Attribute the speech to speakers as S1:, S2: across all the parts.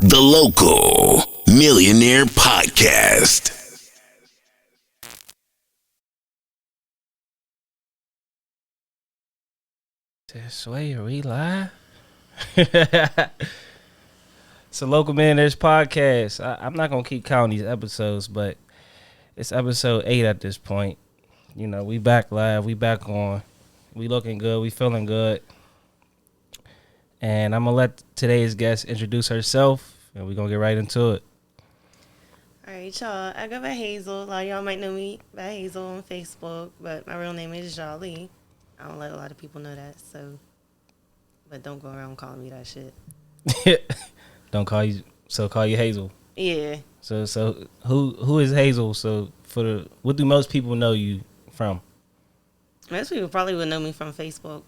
S1: The Local Millionaire Podcast.
S2: This way, are we live? It's a Local Millionaires Podcast. I'm not going to keep counting these episodes, but it's episode 8 at this point. You know, we back live. We back on. We looking good. We feeling good. And I'm going to let today's guest introduce herself, and we're going to get right into it.
S3: All right, y'all. I go by Hazel. A lot of y'all might know me by Hazel on Facebook, but my real name is Jolly. I don't let a lot of people know that, but don't go around calling me that shit.
S2: Call you Hazel.
S3: Yeah.
S2: So who is Hazel? So what do most people know you from?
S3: Most people probably would know me from Facebook.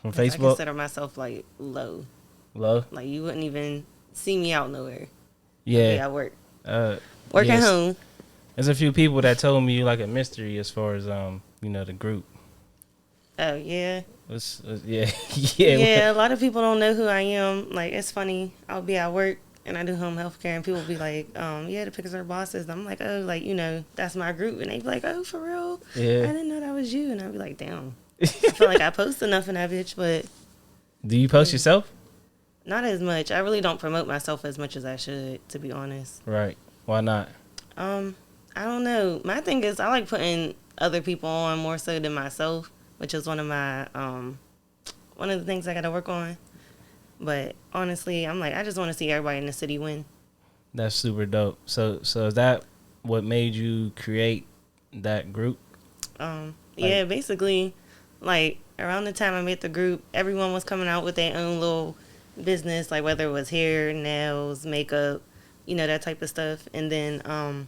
S2: From Facebook?
S3: I consider myself like low.
S2: Low?
S3: Like you wouldn't even see me out nowhere.
S2: Yeah.
S3: I work.
S2: Work
S3: at home.
S2: There's a few people that told me you like a mystery as far as the group.
S3: Oh yeah.
S2: Yeah.
S3: Yeah, a lot of people don't know who I am. Like it's funny. I'll be at work and I do home health care and people be like, yeah, the Pickers are bosses. I'm like, oh, like, that's my group. And they be like, oh, for real?
S2: Yeah.
S3: I didn't know that was you. And I'd be like, damn. I feel like I post enough in that bitch, but
S2: do you post yourself?
S3: Not as much. I really don't promote myself as much as I should, to be honest.
S2: Right. Why not?
S3: I don't know. My thing is I like putting other people on more so than myself, which is one of the things I got to work on. But honestly, I'm like, I just want to see everybody in the city win. That's
S2: super dope. So is that what made you create that group?
S3: Yeah, basically, like around the time I made the group, everyone was coming out with their own little business, like whether it was hair, nails, makeup, that type of stuff. And then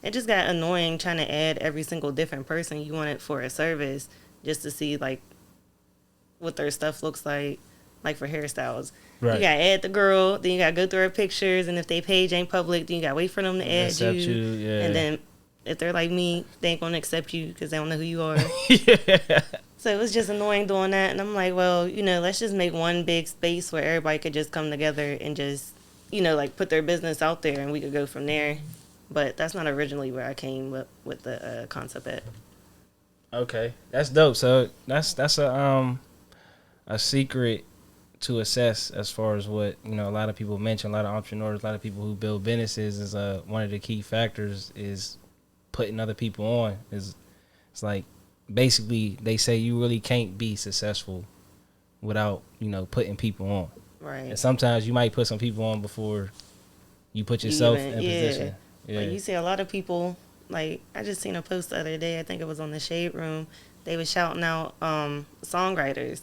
S3: it just got annoying trying to add every single different person you wanted for a service just to see like what their stuff looks like for hairstyles. Right. You gotta add the girl, then you gotta go through her pictures, and if they page ain't public, then you gotta wait for them to add you.
S2: Yeah.
S3: And then if they're like me, they ain't gonna accept you because they don't know who you are.
S2: Yeah.
S3: So it was just annoying doing that, and I'm like, well, let's just make one big space where everybody could just come together and just, like put their business out there, and we could go from there. But that's not originally where I came with the concept at.
S2: Okay, that's dope. So that's a secret to assess as far as what a lot of people mention. A lot of entrepreneurs, a lot of people who build businesses is one of the key factors is putting other people on. It's like basically they say you really can't be successful without putting people on.
S3: Right.
S2: And sometimes you might put some people on before you put yourself in position. Yeah.
S3: Like you see a lot of people. Like I just seen a post the other day. I think it was on the Shade Room. They was shouting out songwriters.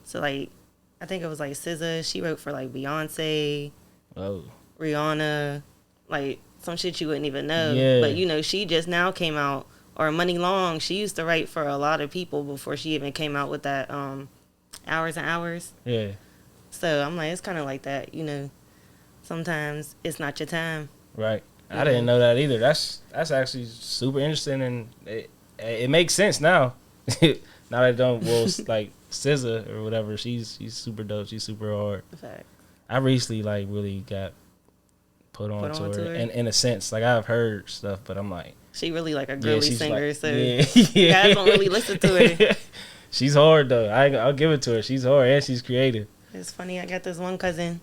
S3: So like I think it was like SZA. She wrote for like Beyonce, Rihanna, like some shit you wouldn't even know.
S2: Yeah.
S3: But she just now came out. Or Money Long. She used to write for a lot of people before she even came out with that Hours and Hours.
S2: Yeah.
S3: So I'm like, it's kind of like that. Sometimes it's not your time.
S2: Right. I didn't know that either. That's actually super interesting, and it makes sense now. Now that like SZA or whatever, she's super dope. She's super hard.
S3: Fact.
S2: I recently like really got put on to her, and in a sense, like I've heard stuff, but I'm like,
S3: she really like a girly singer,
S2: like,
S3: so
S2: you
S3: guys don't really listen to her.
S2: She's hard though. I'll give it to her. She's hard and she's creative.
S3: It's funny. I got this one cousin,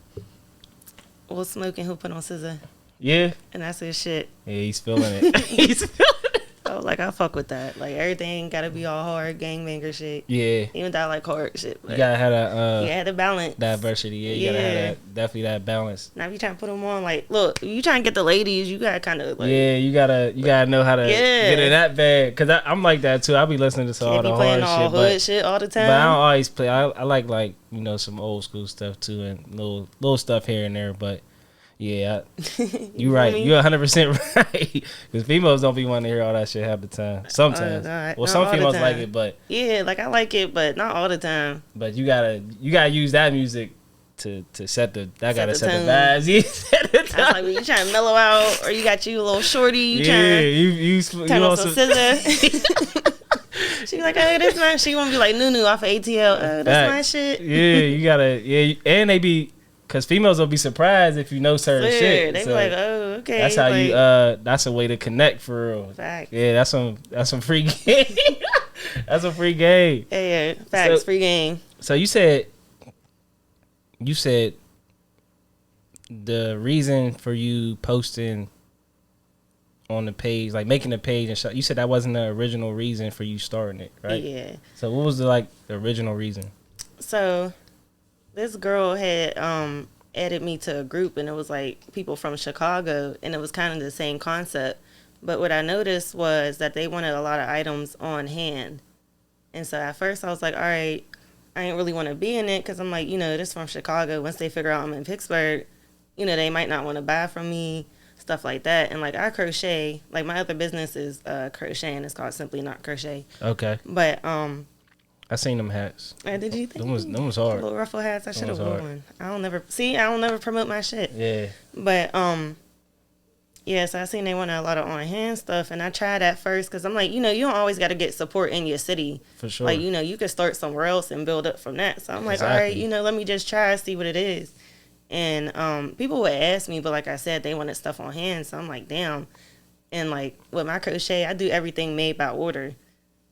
S3: Will Smoking, who put on SZA.
S2: Yeah.
S3: And that's his shit.
S2: Yeah, he's feeling it. He's feeling it.
S3: Oh, like I fuck with that. Like everything gotta be all hard gangbanger shit.
S2: Yeah.
S3: Even though I like hard shit. But
S2: you gotta have that.
S3: You gotta have the balance.
S2: Diversity. Yeah. You gotta have definitely that balance.
S3: Now if you trying to put them on, like, look, you trying to get the ladies, you gotta kind of like.
S2: Yeah, you gotta know how to get in that bag. Cause I'm like that too. I be listening to all the hard
S3: all
S2: shit,
S3: hood shit all the time.
S2: But I don't always play. I like some old school stuff too, and little stuff here and there, but. Yeah, you're right. You're 100% right. Because females don't be wanting to hear all that shit half the time. Sometimes. Well, some females like it, but
S3: yeah, like I like it, but not all the time.
S2: But you gotta use that music to set the vibes. Yeah, set the tone.
S3: That's like when you trying to mellow out, or you got you a little shorty. You turn on some SZA. She be like, oh, this my. She won't be like Nunu off of ATL. Oh, that's my shit.
S2: Yeah, you gotta. Yeah, and they be. Cause females will be surprised if you know certain shit.
S3: They
S2: so
S3: be like, oh, okay.
S2: that's how
S3: like,
S2: you. That's a way to connect for real.
S3: Fact.
S2: Yeah, that's some free game. That's a free game.
S3: Yeah, facts, free game.
S2: So you said the reason for you posting on the page, like making the page and shit, you said that wasn't the original reason for you starting it, right?
S3: Yeah.
S2: So what was the original reason?
S3: So this girl had added me to a group, and it was like people from Chicago, and it was kind of the same concept. But what I noticed was that they wanted a lot of items on hand. And so at first I was like, all right, I didn't really want to be in it because I'm like, this from Chicago. Once they figure out I'm in Pittsburgh, they might not want to buy from me, stuff like that. And like I crochet, like my other business is crocheting. It's called Simply Not Crochet.
S2: Okay.
S3: But
S2: I seen them hats.
S3: did you think?
S2: Them was hard.
S3: The little ruffle hats. I should have worn one. I don't never promote my shit.
S2: Yeah.
S3: But yeah, so I seen they wanted a lot of on-hand stuff, and I tried at first because I'm like, you don't always got to get support in your city.
S2: For sure.
S3: Like, you could start somewhere else and build up from that. So I'm like,
S2: Exactly.
S3: all right, let me just try, see what it is. And people would ask me, but like I said, they wanted stuff on hand. So I'm like, damn. And like with my crochet, I do everything made by order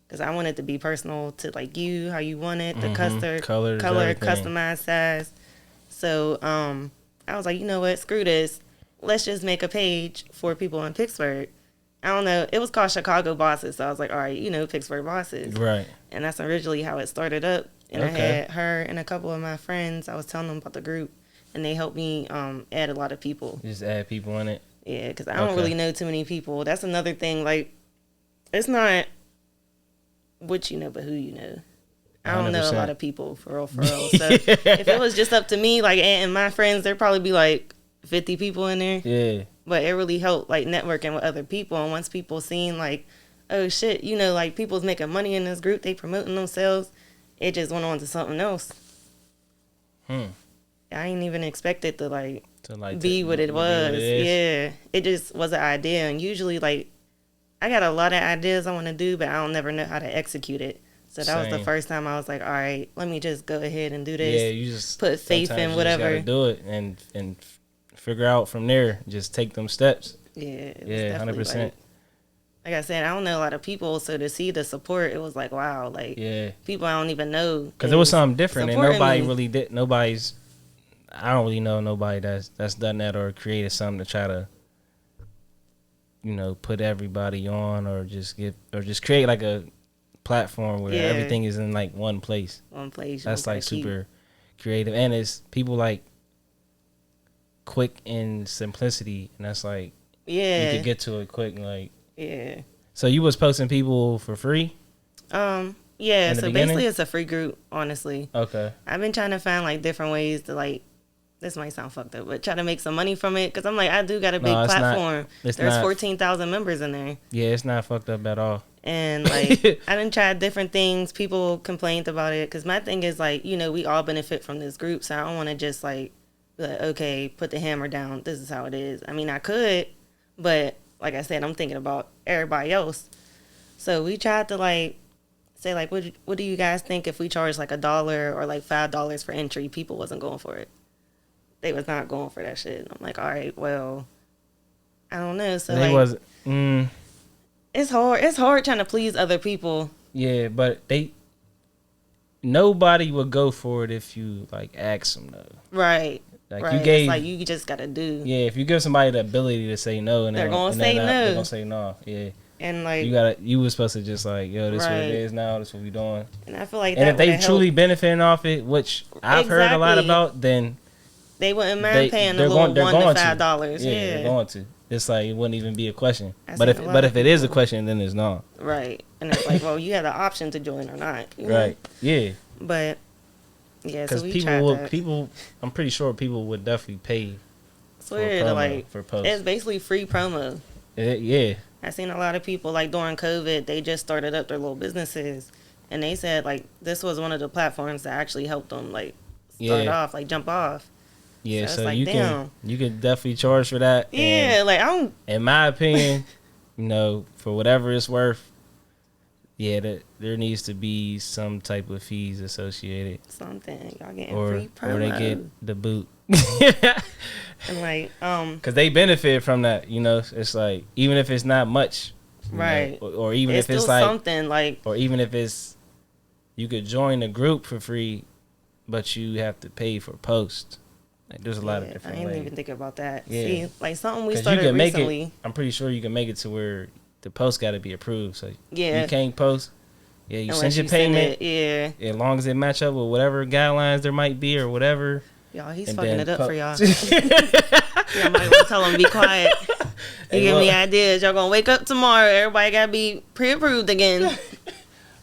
S3: because I want it to be personal to like you, how you want it, the color, customized size. So I was like, you know what, screw this. Let's just make a page for people in Pittsburgh. I don't know. It was called Chicago Bosses. So I was like, all right, Pittsburgh Bosses.
S2: Right.
S3: And that's originally how it started up. And I had her and a couple of my friends. I was telling them about the group. And they helped me add a lot of people.
S2: Just add people in it?
S3: Yeah, because I don't really know too many people. That's another thing. Like, it's not what you know, but who you know. I don't 100%. Know a lot of people, for real, for real. So if it was just up to me, like, and my friends, there'd probably be like 50 people in there.
S2: Yeah.
S3: But it really helped, like, networking with other people. And once people seen, like, oh, shit, like, people's making money in this group, they promoting themselves, it just went on to something else. I didn't even expect it to be what it was. Yeah. It just was an idea. And usually, like, I got a lot of ideas I want to do, but I don't never know how to execute it. So that was the first time I was like, all right, let me just go ahead and do this.
S2: Yeah, you just
S3: put faith in whatever.
S2: You just gotta do it and figure out from there. Just take them steps.
S3: Yeah.
S2: 100%.
S3: Like I said, I don't know a lot of people, so to see the support, it was like, wow, like, people I don't even know.
S2: Because it was something different, and nobody really did. I don't really know nobody that's done that or created something to try to, put everybody on or just create like a platform where everything is in like one place.
S3: One place.
S2: That's like super creative, and it's people like quick in simplicity, and that's like you could get to it quick, like.
S3: Yeah.
S2: So you was posting people for free?
S3: Yeah, so basically it's a free group, honestly.
S2: Okay.
S3: I've been trying to find like different ways to like, this might sound fucked up, but try to make some money from it. Because I'm like, I do got a big platform. There's 14,000 members in there.
S2: Yeah, it's not fucked up at all.
S3: And like, I done tried different things. People complained about it. Because my thing is like, we all benefit from this group. So I don't want to just like, be like, okay, put the hammer down. This is how it is. I mean, I could, but like I said, I'm thinking about everybody else. So we tried to like say like, what do you guys think if we charge like $1 or like $5 for entry? People wasn't going for it. They was not going for that shit. I'm like, all right, well, I don't know. So
S2: they
S3: like, it's hard. It's hard trying to please other people.
S2: Yeah, but nobody would go for it if you like ask them though.
S3: Right.
S2: Like
S3: right. It's like you just gotta do.
S2: Yeah, if you give somebody the ability to say no, and
S3: they're gonna say no.
S2: They're gonna say no. Yeah.
S3: And like
S2: you was supposed to just like, yo, this is what it is now. This is what we doing.
S3: And I feel like
S2: and if they truly benefiting off it, which I've heard a lot about, then
S3: they wouldn't mind paying a little $1 to $5.
S2: Yeah, they're going to. It's like it wouldn't even be a question. But if it is a question, then it's not.
S3: Right. And it's like, well, you had the option to join or not.
S2: Right. Yeah.
S3: But yeah, so we
S2: people, I'm pretty sure people would definitely pay. For posts.
S3: It's basically free promo.
S2: Yeah.
S3: I seen a lot of people like during COVID, they just started up their little businesses, and they said like this was one of the platforms that actually helped them like start off, like jump off.
S2: Yeah, so like, you can definitely charge for that.
S3: Yeah, like I don't.
S2: In my opinion, for whatever it's worth, Yeah, there needs to be some type of fees associated.
S3: Something. Y'all getting free promo.
S2: Or they get the boot.
S3: And like,
S2: because they benefit from that, you know. It's like, even if it's not much,
S3: right?
S2: Know, or even
S3: it's
S2: if it's
S3: still
S2: like
S3: something like,
S2: or even if it's, you could join the group for free, but you have to pay for post. Like, there's a lot of different ways.
S3: I didn't even think about that.
S2: Yeah.
S3: See, like something we started recently.
S2: I'm pretty sure you can make it to where the post got to be approved. So
S3: yeah,
S2: you can't post. Yeah, you
S3: unless
S2: send your payment.
S3: Yeah,
S2: as long as it match up with whatever guidelines there might be or whatever.
S3: Y'all, he's fucking it up for y'all. Y'all might want to tell him be quiet. You give me ideas. Y'all gonna wake up tomorrow. Everybody gotta be pre-approved again.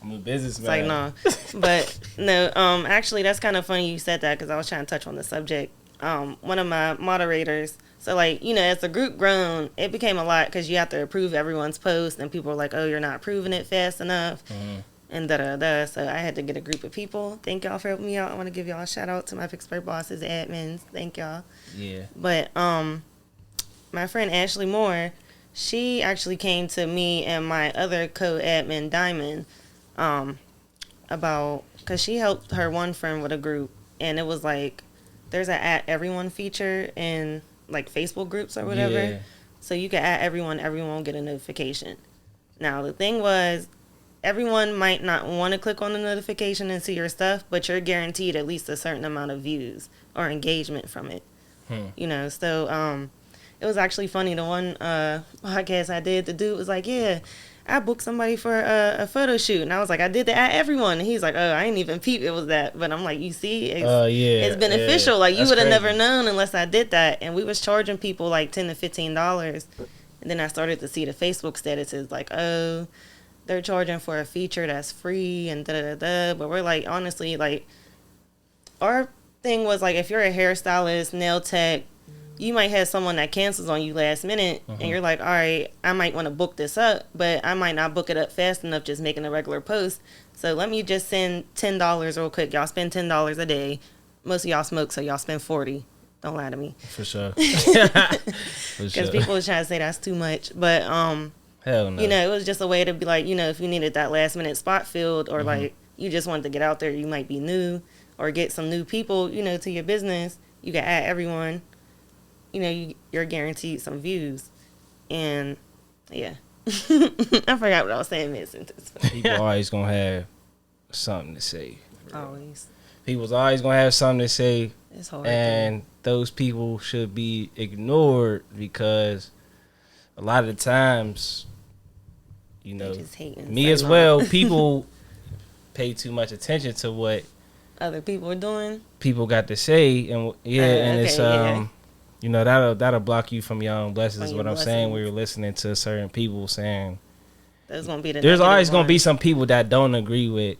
S2: I'm a businessman.
S3: It's like, no. But no, actually that's kind of funny you said that, because I was trying to touch on the subject. One of my moderators, so like, you know, as the group grown, it became a lot because you have to approve everyone's post, and people are like, oh, you're not approving it fast enough. Mm-hmm. And da-da-da. So I had to get a group of people. Thank y'all for helping me out. I want to give y'all a shout out to my Pittsburgh bosses, admins. Thank y'all.
S2: Yeah.
S3: But my friend Ashley Moore, she actually came to me and my other co-admin, Diamond, about, because she helped her one friend with a group. And it was like, there's a @everyone feature in like Facebook groups or whatever. Yeah. So you can everyone will get a notification. Now, the thing was, everyone might not want to click on the notification and see your stuff, but you're guaranteed at least a certain amount of views or engagement from it. You know, so it was actually funny. The one podcast I did, the dude was like, yeah, I booked somebody for a photo shoot. And I was like, I did that everyone. And he's like, oh, I ain't even peep it was that. But I'm like, you see, it's beneficial. Yeah. Like, you would have never known unless I did that. And we was charging people like $10 to $15. And then I started to see the Facebook statuses like, oh, they're charging for a feature that's free and da-da-da-da. But we're like, honestly, like, our thing was like, if you're a hairstylist, nail tech, you might have someone that cancels on you last minute, and you're like, all right, I might want to book this up, but I might not book it up fast enough just making a regular post. So let me just send $10 real quick. Y'all spend $10 a day. Most of y'all smoke, so y'all spend $40. Don't lie to me.
S2: For sure.
S3: Because people was trying to say that's too much. But,
S2: hell no.
S3: you know, it was just a way to be like, you know, if you needed that last minute spot filled, or like you just wanted to get out there, you might be new, or get some new people, you know, to your business. You can add everyone. You know, you're guaranteed some views. And, yeah. I forgot what I was saying mid-sentence.
S2: People always going to have something to say.
S3: Always.
S2: People's always going to have something to say.
S3: It's hard.
S2: And those people should be ignored, because a lot of the times, you know, me as well, people pay too much attention to what
S3: other people are doing.
S2: People got to say, and it's you know, that'll block you from your own blessings. What I'm saying, where you're listening to certain people saying,
S3: there's
S2: always gonna be some people that don't agree with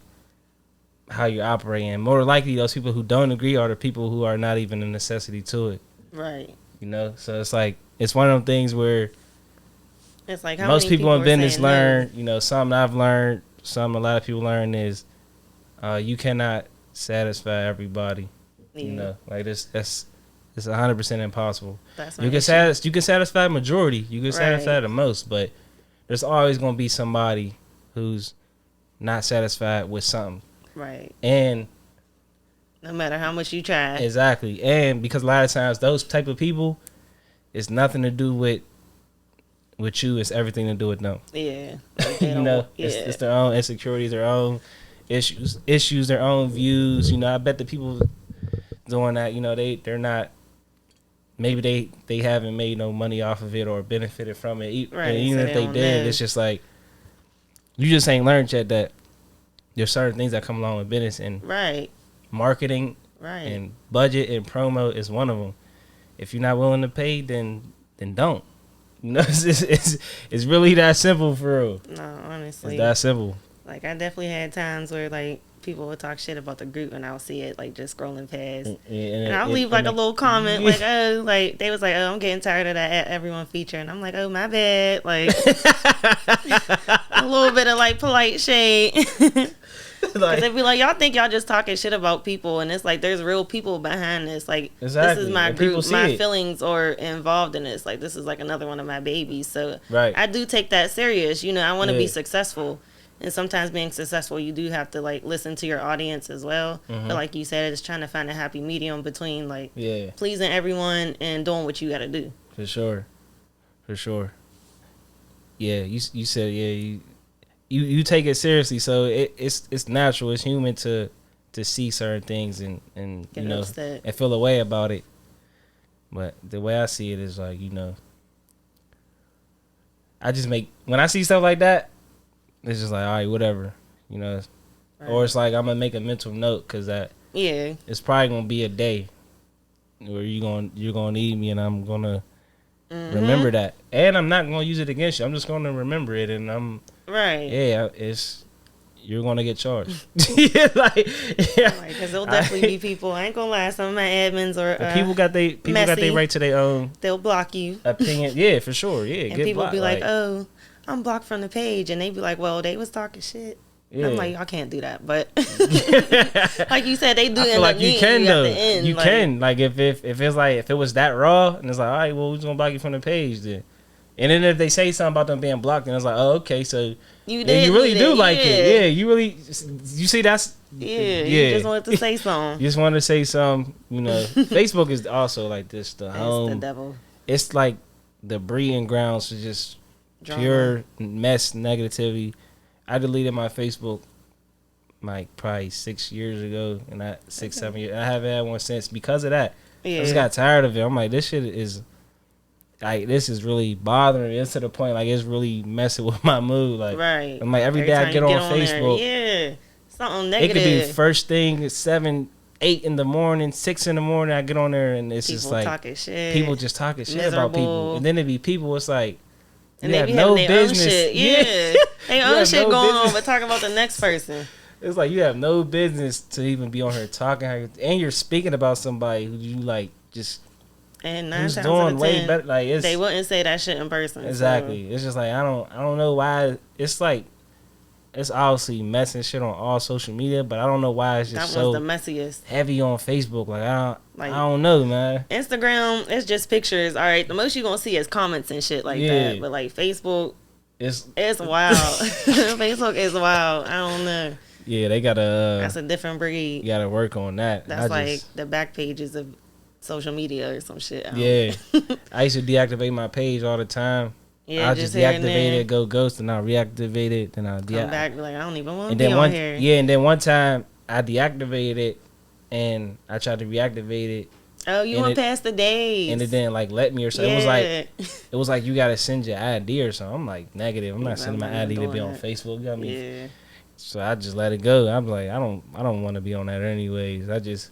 S2: how you're operating. More likely, those people who don't agree are the people who are not even a necessity to it.
S3: Right.
S2: You know, so it's like, it's one of them things where
S3: it's like
S2: most people in business learn. You know, something I've learned, something a lot of people learn is, you cannot satisfy everybody. Yeah. You know, like it's 100% impossible. You can satisfy the majority. You can satisfy the most, but there's always going to be somebody who's not satisfied with something.
S3: Right.
S2: And
S3: no matter how much you try.
S2: Exactly. And because a lot of times those type of people, it's nothing to do with you. It's everything to do with them.
S3: Yeah.
S2: Like you know, it's their own insecurities, their own issues, their own views. You know, I bet the people doing that, you know, they're not. Maybe they haven't made no money off of it or benefited from it. Right, and even if they did, it's just like, you just ain't learned yet that there's certain things that come along with business, and marketing and budget and promo is one of them. If you're not willing to pay, then don't. You know, it's really that simple for real.
S3: No, honestly.
S2: It's that simple.
S3: Like, I definitely had times where, like, people would talk shit about the group, and I'll see it, like, just scrolling past. And I'll leave, like, a little comment, like, oh, like, they was like, oh, I'm getting tired of that everyone feature. And I'm like, oh, my bad. Like, a little bit of, like, polite shade. Because they'd be like, y'all think y'all just talking shit about people, and it's like, there's real people behind this. Like, this is my group. My feelings are involved in this. Like, this is like another one of my babies. So I do take that serious. You know, I want to be successful. And sometimes being successful, you do have to like listen to your audience as well. But like you said, it's trying to find a happy medium between like pleasing everyone and doing what you got to do.
S2: For sure. Yeah, you said you take it seriously, so it's natural, it's human to see certain things and
S3: Get
S2: you know
S3: upset.
S2: and feel a way about it. But the way I see it is like, you know, I just make, when I see stuff like that, it's just like, all right, whatever, you know. Right. Or it's like I'm gonna make a mental note because that it's probably gonna be a day where you're gonna need me, and I'm gonna remember that, and I'm not gonna use it against you. I'm just gonna remember it, and I'm you're gonna get charged.
S3: Because there'll definitely be people. I ain't gonna lie, some of my admins or
S2: people got they right to their own.
S3: They'll block you.
S2: Opinion, yeah, for sure, yeah.
S3: And people blocked, be like, "Oh, I'm blocked from the page," and they be like, "Well, they was talking shit." Yeah. I'm like, y'all can't do that, but like you said, they do.
S2: I feel like you can though. You
S3: like,
S2: can like if it's like if it was that raw and it's like, all right, well, we're just gonna block you from the page then. And then if they say something about them being blocked, and it's like, oh, okay, so you really do like it. Yeah, you see that's
S3: you just wanted to say something.
S2: You just wanted to say something. You know, Facebook is also like this. The
S3: devil.
S2: It's like the breeding grounds for just pure mess, negativity. I deleted my Facebook like probably 6 years ago, and 7 years. I haven't had one since because of that. I just got tired of it. I'm like, this shit is like, this is really bothering me. It's to the point like it's really messing with my mood. Like, I'm like, every day I get on Facebook,
S3: something negative.
S2: It could be first thing 7, 8 in the morning, 6 in the morning. I get on there and it's
S3: people
S2: just like
S3: talking shit.
S2: People just talking shit about people, and then it be people. It's like.
S3: And they be having their own shit. Yeah. They own shit going on, but talking about the next person.
S2: It's like you have no business to even be on here talking. And you're speaking about somebody who you like just.
S3: And 9 times out of 10, better. Like, they wouldn't say that shit in person.
S2: Exactly. So. It's just like, I don't know why. It's like, it's obviously messing shit on all social media, but I don't know why it's just so
S3: the messiest.
S2: Heavy on Facebook. Like, I don't know, man.
S3: Instagram, it's just pictures. All right, the most you gonna see is comments and shit like that. But like Facebook, it's wild. Facebook is wild. I don't know.
S2: Yeah, they gotta.
S3: That's a different breed.
S2: You gotta work on that.
S3: That's like the back pages of social media or some shit.
S2: I used to deactivate my page all the time.
S3: Yeah,
S2: I just deactivate it, go ghost, and I'll reactivate it, then I'll
S3: come back, like, I don't even want to be on here.
S2: Yeah, and then one time I deactivated it, and I tried to reactivate it.
S3: Oh, you went past the days.
S2: And it didn't, like, let me or something. Yeah. It was like, you got to send your ID or something. I'm like, negative. I'm not sending my ID to be on Facebook. You got me? Yeah. So I just let it go. I'm like, I don't want to be on that anyways. I just,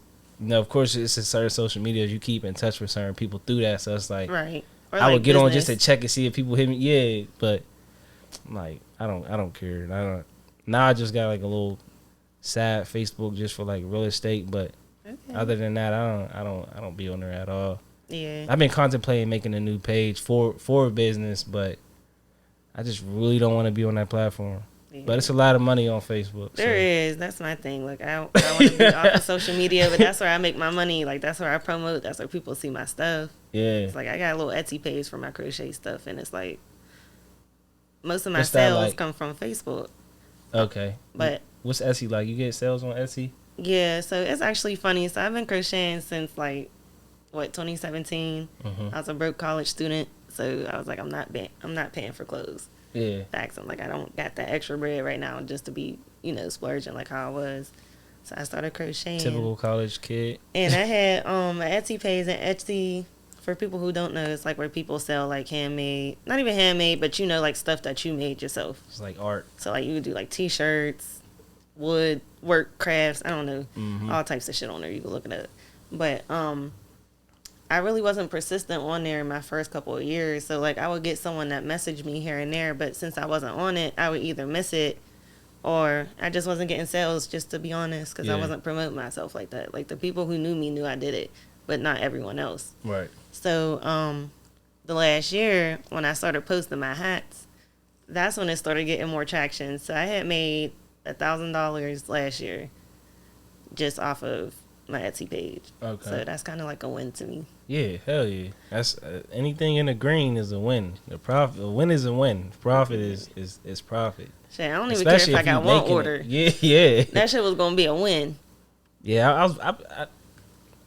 S2: of course, it's a certain social media you keep in touch with certain people through that. So it's like,
S3: right. Or
S2: I would get on just to check and see if people hit me. Yeah, but I'm like, I don't care. Now I just got like a little sad Facebook just for like real estate, but other than that, I don't be on there at all.
S3: Yeah.
S2: I've been contemplating making a new page for business, but I just really don't want to be on that platform. Yeah. But it's a lot of money on Facebook.
S3: There is. That's my thing. Like, I want to be off of social media, but that's where I make my money. Like, that's where I promote. That's where people see my stuff.
S2: Yeah.
S3: It's like I got a little Etsy page for my crochet stuff, and it's like most of my sales come from Facebook.
S2: Okay.
S3: But
S2: what's Etsy like? You get sales on Etsy?
S3: Yeah, so it's actually funny. So I've been crocheting since like 2017.
S2: Mm-hmm.
S3: I was a broke college student, so I was like, I'm not paying for clothes.
S2: Yeah.
S3: Facts. I'm like, I don't got that extra bread right now just to be, splurging like how I was. So I started crocheting.
S2: Typical college kid.
S3: And I had an Etsy page, and Etsy, for people who don't know, it's like where people sell like handmade, not even handmade, but like stuff that you made yourself.
S2: It's like art.
S3: So like you would do like t-shirts, wood work, crafts, I don't know, all types of shit on there. You can look it up. But I really wasn't persistent on there in my first couple of years. So like I would get someone that messaged me here and there, but since I wasn't on it, I would either miss it or I just wasn't getting sales, just to be honest, because I wasn't promoting myself like that. Like the people who knew me knew I did it, but not everyone else.
S2: Right.
S3: So the last year when I started posting my hats, that's when it started getting more traction. So I had made $1,000 last year just off of my Etsy page.
S2: Okay.
S3: So that's kind of like a win to me.
S2: Yeah, hell yeah. That's anything in the green is a win. A win is a win. Profit is profit.
S3: Shit, I don't even care if I got one order.
S2: Yeah.
S3: That shit was gonna be a win.
S2: Yeah,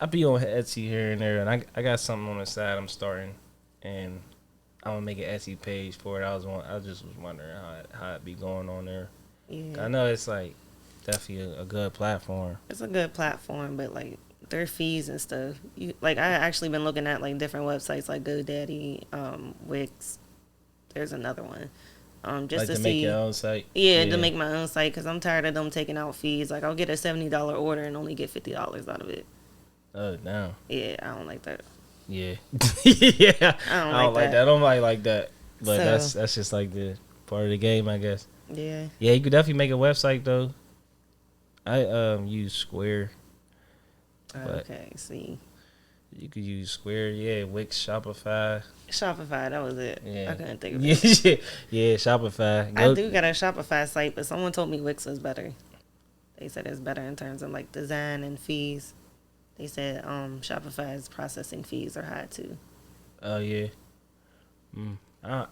S2: I be on Etsy here and there, and I got something on the side I'm starting, and I'm gonna make an Etsy page for it. I just was wondering how it be going on there.
S3: Yeah.
S2: I know it's like definitely a good platform.
S3: It's a good platform, but like their fees and stuff. I actually been looking at like different websites like GoDaddy, Wix. There's another one. Just
S2: like
S3: to
S2: make
S3: see
S2: your own site.
S3: Yeah, to make my own site because I'm tired of them taking out fees. Like I'll get a $70 order and only get $50 out of it.
S2: Oh no.
S3: Yeah, I don't like that.
S2: Yeah. Yeah.
S3: I don't like that.
S2: I don't like that. But
S3: So,
S2: that's just like the part of the game, I guess.
S3: Yeah.
S2: Yeah, you could definitely make a website though. I use Square.
S3: Okay, see.
S2: You could use Square, yeah, Wix, Shopify.
S3: Shopify, that was it.
S2: Yeah.
S3: I couldn't think of it.
S2: Yeah, Shopify.
S3: I do got a Shopify site, but someone told me Wix was better. They said it's better in terms of like design and fees. They said Shopify's processing fees are high too.
S2: Oh yeah. I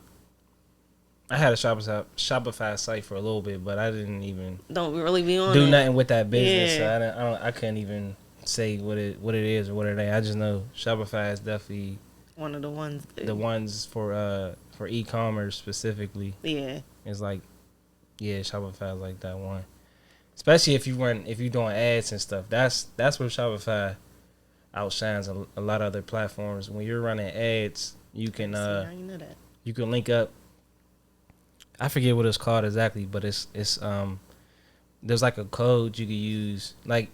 S2: had a Shopify site for a little bit, but I didn't even
S3: Don't really be on
S2: do
S3: it.
S2: nothing with that business.
S3: Yeah.
S2: So I couldn't even say what it is or what it ain't. I just know Shopify is definitely
S3: One of the ones.
S2: the ones for e-commerce specifically.
S3: Yeah.
S2: It's like, yeah, Shopify is like that one. Especially if you're doing ads and stuff. That's where Shopify outshines a lot of other platforms. When you're running ads, you can
S3: How you know that?
S2: you can link up. I forget what it's called exactly, but it's there's like a code you can use. Like,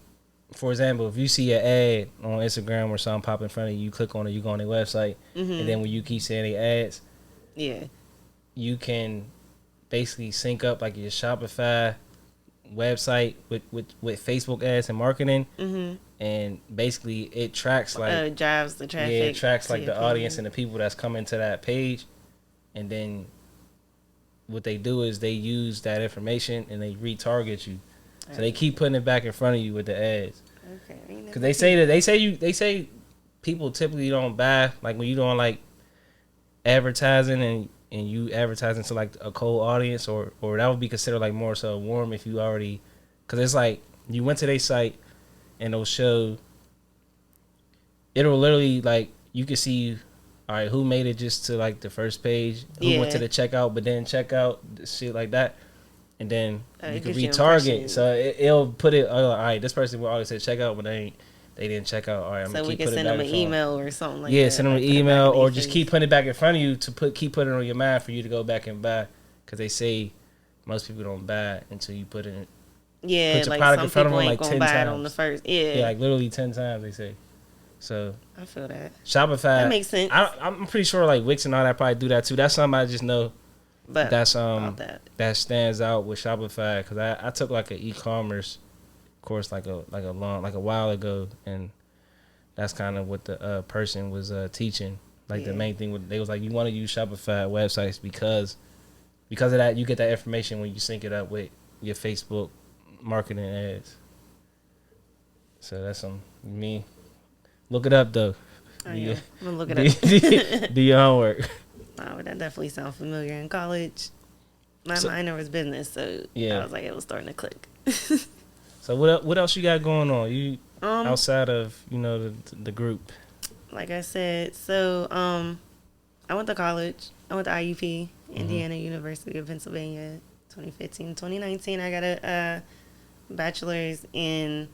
S2: for example, if you see an ad on Instagram or something pop in front of you, you click on it, you go on their website, and then when you keep seeing their ads,
S3: Yeah.
S2: you can basically sync up like your Shopify website with Facebook ads and marketing, and basically it tracks like
S3: drives the traffic.
S2: yeah, it tracks like the
S3: your
S2: audience
S3: page.
S2: and the people that's coming to that page, and then what they do is they use that information and they retarget you. So they keep putting it back in front of you with the ads.
S3: Okay.
S2: Because they say people typically don't buy like when you doing like advertising and you advertising to like a cold audience or that would be considered like more so warm if you already, because it's like you went to their site and it'll literally like you can see all right who made it just to like the first page, who went to the checkout but then checkout, shit like that. And then you can retarget. So it'll put it, all right, this person will always say check out, but they didn't check out. All right, I'm
S3: so
S2: going to
S3: we
S2: keep
S3: can
S2: putting it
S3: send
S2: back
S3: them an email or something like that.
S2: Yeah, send them an email or just
S3: face.
S2: keep putting it back in front of you to keep putting it on your mind for you to go back and buy. Because they say most people don't buy until you put it
S3: Yeah,
S2: put your
S3: like
S2: product
S3: some
S2: in front of
S3: people
S2: them
S3: ain't
S2: like
S3: gonna
S2: 10
S3: buy it
S2: times.
S3: on the first. Yeah.
S2: Yeah, like literally 10 times they say. So
S3: I feel that.
S2: Shopify.
S3: That makes sense.
S2: I'm pretty sure like Wix and all that probably do that too. That's something I just know.
S3: But
S2: That's
S3: that
S2: stands out with Shopify because I took like an e-commerce course like a while ago, and that's kind of what the person was teaching. Like the main thing they was like you want to use Shopify websites because of that you get that information when you sync it up with your Facebook marketing ads. So that's me. Look it up though.
S3: I'm gonna look it up.
S2: Do your homework.
S3: Wow, that definitely sounds familiar. In college, my minor was business, so I was like, it was starting to click.
S2: So what else you got going on? You outside of the group?
S3: Like I said, so I went to college. I went to IUP, Indiana University of Pennsylvania, 2015. 2019, I got a bachelor's in.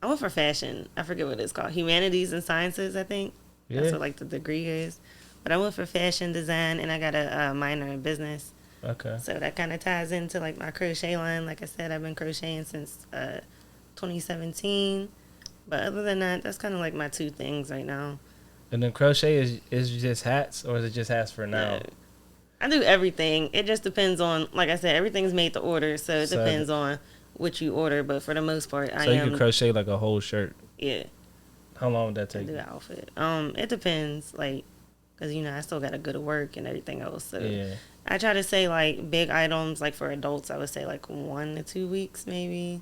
S3: I went for fashion. I forget what it's called. Humanities and Sciences, I think. Yeah. That's what like the degree is. But I went for fashion design, and I got a minor in business.
S2: Okay.
S3: So that kind of ties into like my crochet line. Like I said, I've been crocheting since 2017. But other than that, that's kind of like my two things right now.
S2: And then crochet is just hats, or is it just hats for now?
S3: I do everything. It just depends on, like I said, everything's made to order, so it depends on what you order. But for the most part,
S2: So you can crochet like a whole shirt?
S3: Yeah.
S2: How long would that take?
S3: I do the outfit. It depends, like, because, I still got to go to work and everything else. So I try to say, like, big items, like for adults, I would say, like, 1 to 2 weeks maybe.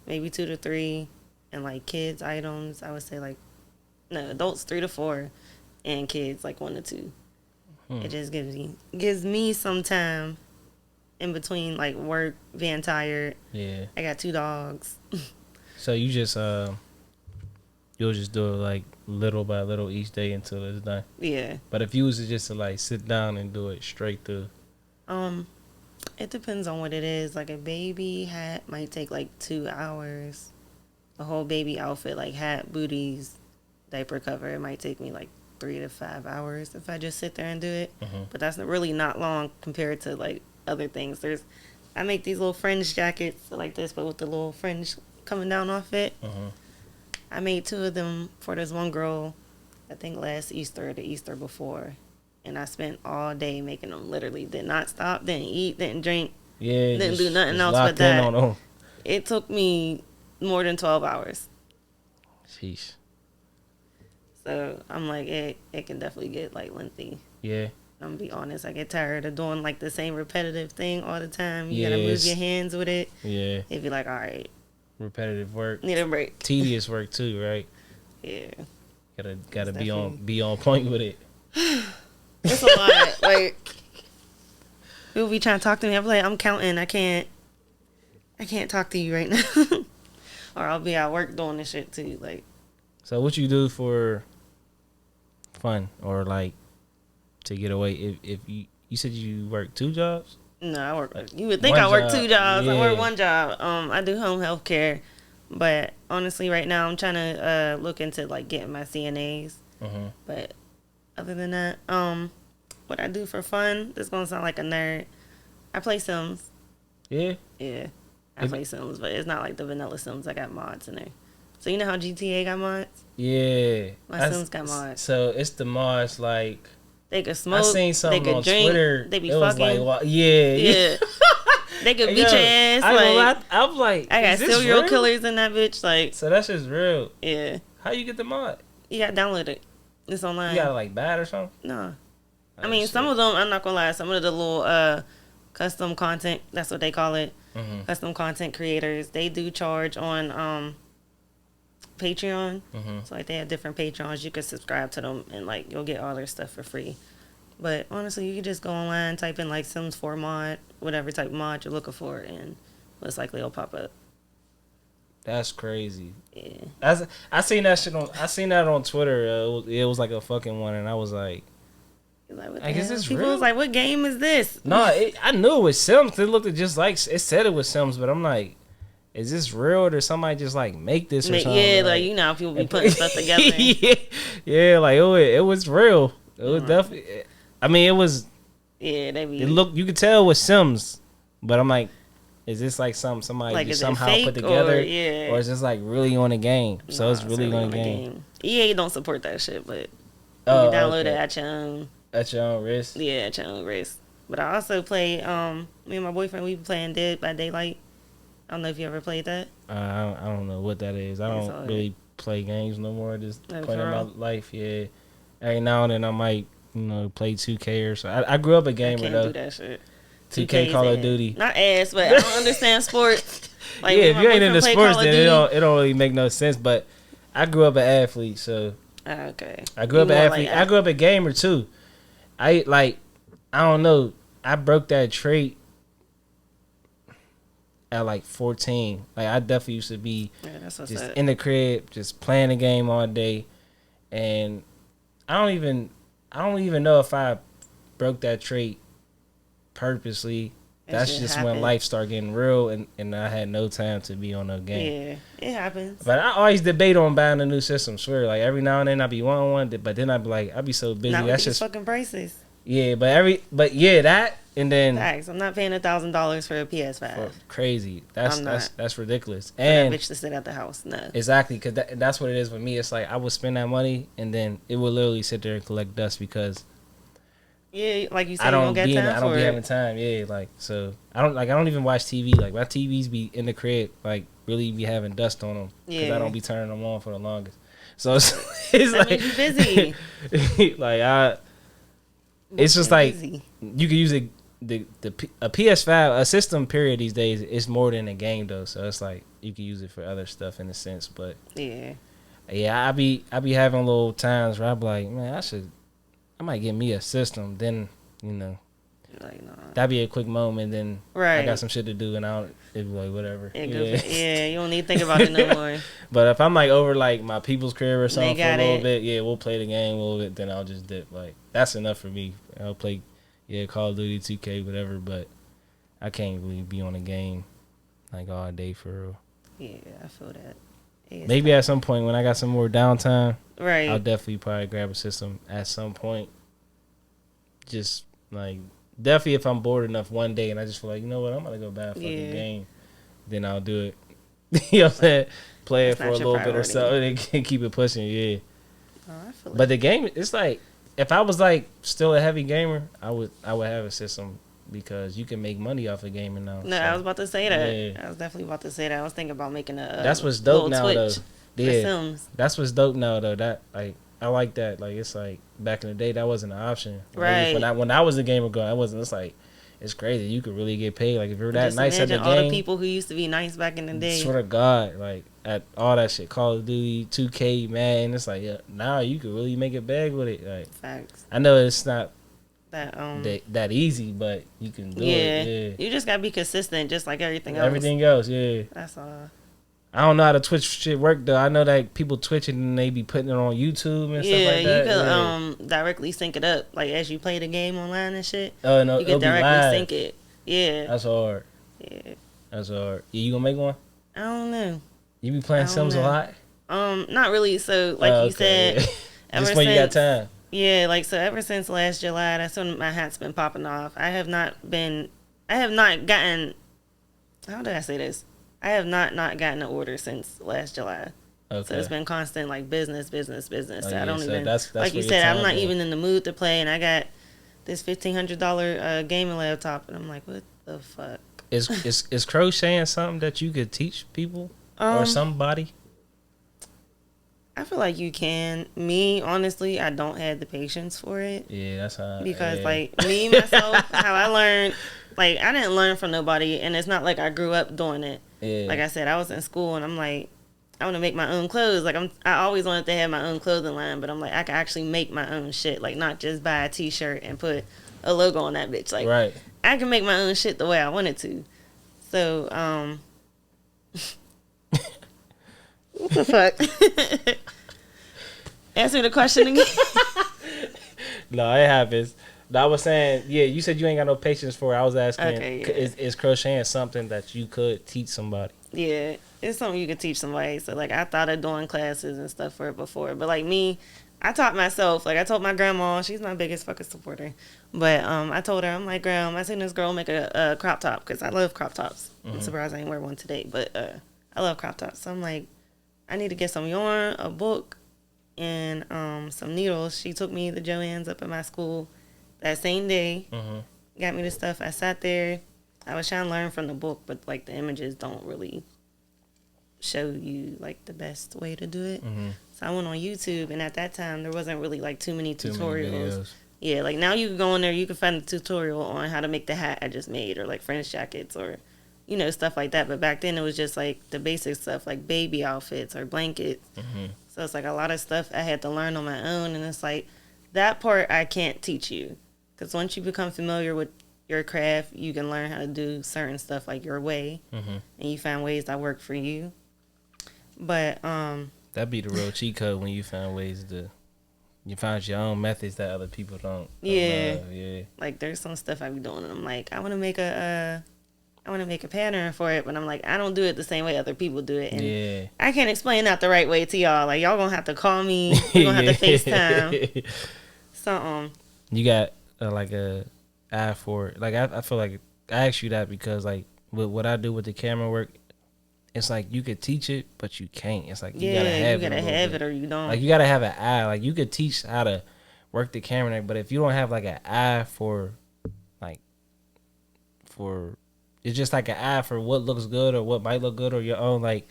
S3: Maybe 2 to 3. And, like, kids items, I would say, like, no, adults 3 to 4. And kids, like, 1 to 2. It just gives me some time in between like work, being tired.
S2: Yeah.
S3: I got 2 dogs.
S2: So you just you'll just do it like little by little each day until it's done.
S3: Yeah.
S2: But if you was just to like sit down and do it straight through.
S3: It depends on what it is. Like a baby hat might take like 2 hours. A whole baby outfit, like hat, booties, diaper cover, it might take me like 3 to 5 hours if I just sit there and do it. But that's really not long compared to like other things. I make these little fringe jackets like this, but with the little fringe coming down off it. I made 2 of them for this one girl, I think last Easter or the Easter before. And I spent all day making them. Literally did not stop, didn't eat, didn't drink, didn't do nothing else but that. It took me more than 12 hours.
S2: Sheesh.
S3: So I'm like, it can definitely get like lengthy.
S2: Yeah.
S3: I'm gonna be honest, I get tired of doing like the same repetitive thing all the time. You gotta move your hands with it.
S2: Yeah.
S3: It'd be like, all right.
S2: Repetitive work.
S3: Need a break.
S2: Tedious work too, right?
S3: Yeah.
S2: Gotta be on point with it.
S3: It's a lot. Like, people be trying to talk to me. I'm like, I'm counting. I can't talk to you right now. Or I'll be at work doing this shit too. Like,
S2: so what you do for fun or like to get away? If you said you work 2 jobs?
S3: No, I work. You would think I work 2 jobs. Yeah. I work 1 job. I do home health care, but honestly, right now I'm trying to look into like getting my CNAs. But other than that, what I do for fun, this is gonna sound like a nerd. I play Sims.
S2: Yeah?
S3: Yeah. I play Sims, but it's not like the vanilla Sims. I got mods in there. So you know how GTA got mods?
S2: Yeah.
S3: My Sims got mods.
S2: So it's the mods like
S3: they could smoke.
S2: I seen something
S3: they could
S2: on
S3: drink,
S2: Twitter.
S3: They be
S2: it
S3: fucking.
S2: Was like, yeah.
S3: They could beat your ass.
S2: I'm like,
S3: I got serial killers in that bitch. Like,
S2: so that's just real.
S3: Yeah.
S2: How you get the mod?
S3: You gotta download it. It's online.
S2: You gotta like buy it or something?
S3: No. I mean, some of them, I'm not gonna lie, some of the little custom content, that's what they call it. Custom content creators, they do charge on Patreon. So like they have different Patreons. You can subscribe to them and like you'll get all their stuff for free. But honestly, you can just go online, type in like Sims 4 mod, whatever type of mod you're looking for, and most likely it'll pop up.
S2: That's crazy.
S3: Yeah.
S2: I seen that shit on. I seen that on Twitter. It was like a fucking one, and I was like,
S3: what
S2: I guess it's real.
S3: People was like, "What game is this?"
S2: No, I knew it was Sims. It looked just like it said it was Sims, but I'm like, is this real or did somebody just like make this or something?
S3: Yeah, like you know how people be putting stuff together.
S2: yeah, like it was real. It was definitely. I mean, it was.
S3: Yeah, they be.
S2: It looked. You could tell it was Sims, but I'm like, is this like somebody like, just somehow put together, or is this like really on the game? So it's really on the game.
S3: EA don't support that shit, but you can download it at your own.
S2: At your own risk.
S3: Yeah, at your own risk. But I also play. Me and my boyfriend, we be playing Dead by Daylight. I don't know if you ever played that.
S2: I don't know what that is. I don't really play games no more. Just playing my life. Yeah. Every now and then I might play 2K or so. I grew up a gamer
S3: I can't do that shit.
S2: 2K Call of Duty.
S3: Not ass, but I don't understand sports. Like,
S2: yeah, if you ain't into sports, then it don't really make no sense. But I grew up an athlete, so
S3: okay.
S2: I grew up an athlete. I grew up a gamer too. I don't know. I broke that trait at like 14. Like I definitely used to be just in the crib, just playing the game all day, and I don't even know if I broke that trait purposely. That's just when life started getting real, and I had no time to be on the game.
S3: Yeah, it happens.
S2: But I always debate on buying a new system. Swear, like every now and then I be wanting one, but then I be like, I be so busy.
S3: Not
S2: that's
S3: with
S2: just
S3: fucking prices.
S2: Yeah, but that and then
S3: facts. I'm not paying $1,000 for a PS5.
S2: Crazy. That's ridiculous. And
S3: that bitch to sit at the house. No.
S2: Exactly, because that's what it is with me. It's like I would spend that money and then it would literally sit there and collect dust because.
S3: Yeah, like you said, I don't be
S2: having time. Yeah, like so I don't even watch TV. Like my TVs be in the crib, like really be having dust on them because I don't be turning them on for the longest. So it's
S3: that like means you're busy.
S2: Like it's just like you can use a PS5 a system period these days. It's more than a game though, so it's like you can use it for other stuff in a sense. But I be having little times where I be like, man, I might get me a system. Then
S3: Like, nah.
S2: That'd be a quick moment, then
S3: Right.
S2: I got some shit to do, and it'd be like, whatever.
S3: Yeah, you don't need to think about it no more.
S2: But if I'm like over like my people's crib or something for a little
S3: it.
S2: bit, yeah, we'll play the game a little bit, then I'll just dip. Like, that's enough for me. I'll play, Call of Duty, 2K, whatever, but I can't really be on a game like all day for real.
S3: Yeah, I feel that.
S2: Maybe at some point when I got some more downtime,
S3: right,
S2: I'll definitely probably grab a system at some point. Just like definitely if I'm bored enough one day and I just feel like, you know what, I'm gonna go buy a fucking game, then I'll do it. You know what I'm saying? Play it for a little bit or so and keep it pushing, yeah.
S3: Oh, I feel
S2: but the game, it's like if I was like still a heavy gamer, I would have a system. Because you can make money off of gaming now.
S3: No, so. I was about to say that.
S2: Yeah.
S3: I was definitely about to say that. I was thinking about making a
S2: that's what's dope now,
S3: Twitch
S2: though. Yeah, that's what's dope now, though. That like I like that. Like it's like back in the day, that wasn't an option.
S3: Right.
S2: When I was a gamer, going, I wasn't. It's like it's crazy. You could really get paid. Like if you're that nice at the game.
S3: All the people who used to be nice back in the day.
S2: Swear to God, like at all that shit, Call of Duty, 2K, man. It's like now you could really make a bag with it. Like
S3: facts.
S2: I know it's not.
S3: That
S2: easy, but you can do it. Yeah,
S3: you just gotta be consistent, just like everything else.
S2: Everything else, yeah.
S3: That's all.
S2: I don't know how the Twitch shit work though. I know that people Twitch it and they be putting it on YouTube and stuff like that.
S3: Yeah, you could directly sync it up, like as you play the game online and shit.
S2: Oh no,
S3: you can directly sync it. Yeah,
S2: that's hard.
S3: Yeah,
S2: that's hard. You gonna make one?
S3: I don't know.
S2: You be playing Sims a lot?
S3: Not really. So like you said,
S2: just when you got time.
S3: Yeah, like, so ever since last July, that's when my hat's been popping off. I have not gotten, how did I say this? I have not gotten an order since last July. Okay. So it's been constant, like, business. So I don't even, that's like you said, I'm not even in the mood to play, and I got this $1,500 gaming laptop, and I'm like, what the fuck?
S2: Is crocheting something that you could teach people or somebody?
S3: I feel like you can. Me, honestly, I don't have the patience for it.
S2: Yeah, that's how.
S3: Because, like, me, myself, how I learned, like, I didn't learn from nobody, and it's not like I grew up doing it. Yeah. Like I said, I was in school, and I'm like, I want to make my own clothes. Like, I always wanted to have my own clothing line, but I'm like, I can actually make my own shit. Like, not just buy a T-shirt and put a logo on that bitch. Like, right. I can make my own shit the way I wanted to. So, what the fuck? Answer the question again.
S2: No, it happens. No, I was saying, yeah, you said you ain't got no patience for it. I was asking,
S3: okay, yeah.
S2: is crocheting something that you could teach somebody?
S3: Yeah, it's something you could teach somebody. So, like, I thought of doing classes and stuff for it before. But, like, me, I taught myself. Like, I told my grandma, she's my biggest fucking supporter. But I told her, I'm like, Grandma, I seen this girl make a crop top because I love crop tops. Mm-hmm. I'm surprised I ain't wear one today. But I love crop tops. So, I'm like, I need to get some yarn, a book, and some needles. She took me to Joann's up at my school that same day. Mm-hmm. Got me the stuff. I sat there. I was trying to learn from the book, but like the images don't really show you like the best way to do it. Mm-hmm. So I went on YouTube, and at that time there wasn't really like too many tutorials. Yeah, like now you can go in there, you can find a tutorial on how to make the hat I just made, or like French jackets, or you know, stuff like that. But back then it was just like the basic stuff, like baby outfits or blankets. Mm-hmm. So it's like a lot of stuff I had to learn on my own, and it's like that part I can't teach you, because once you become familiar with your craft, you can learn how to do certain stuff like your way, mm-hmm. and you find ways that work for you. But
S2: that'd be the real cheat code when you find ways to. You find your own methods that other people don't.
S3: Yeah.
S2: Yeah.
S3: Like there's some stuff I be doing, and I'm like, I want to make a pattern for it, but I'm like, I don't do it the same way other people do it, and
S2: yeah.
S3: I can't explain that the right way to y'all. Like y'all gonna have to call me. We're gonna have to FaceTime. Something.
S2: You got like a eye for it. Like I feel like I asked you that because like with what I do with the camera work, it's like you could teach it, but you can't. It's like you gotta have it
S3: or you don't.
S2: Like you gotta have an eye. Like you could teach how to work the camera, but if you don't have like an eye for it's just like an eye for what looks good or what might look good, or your own like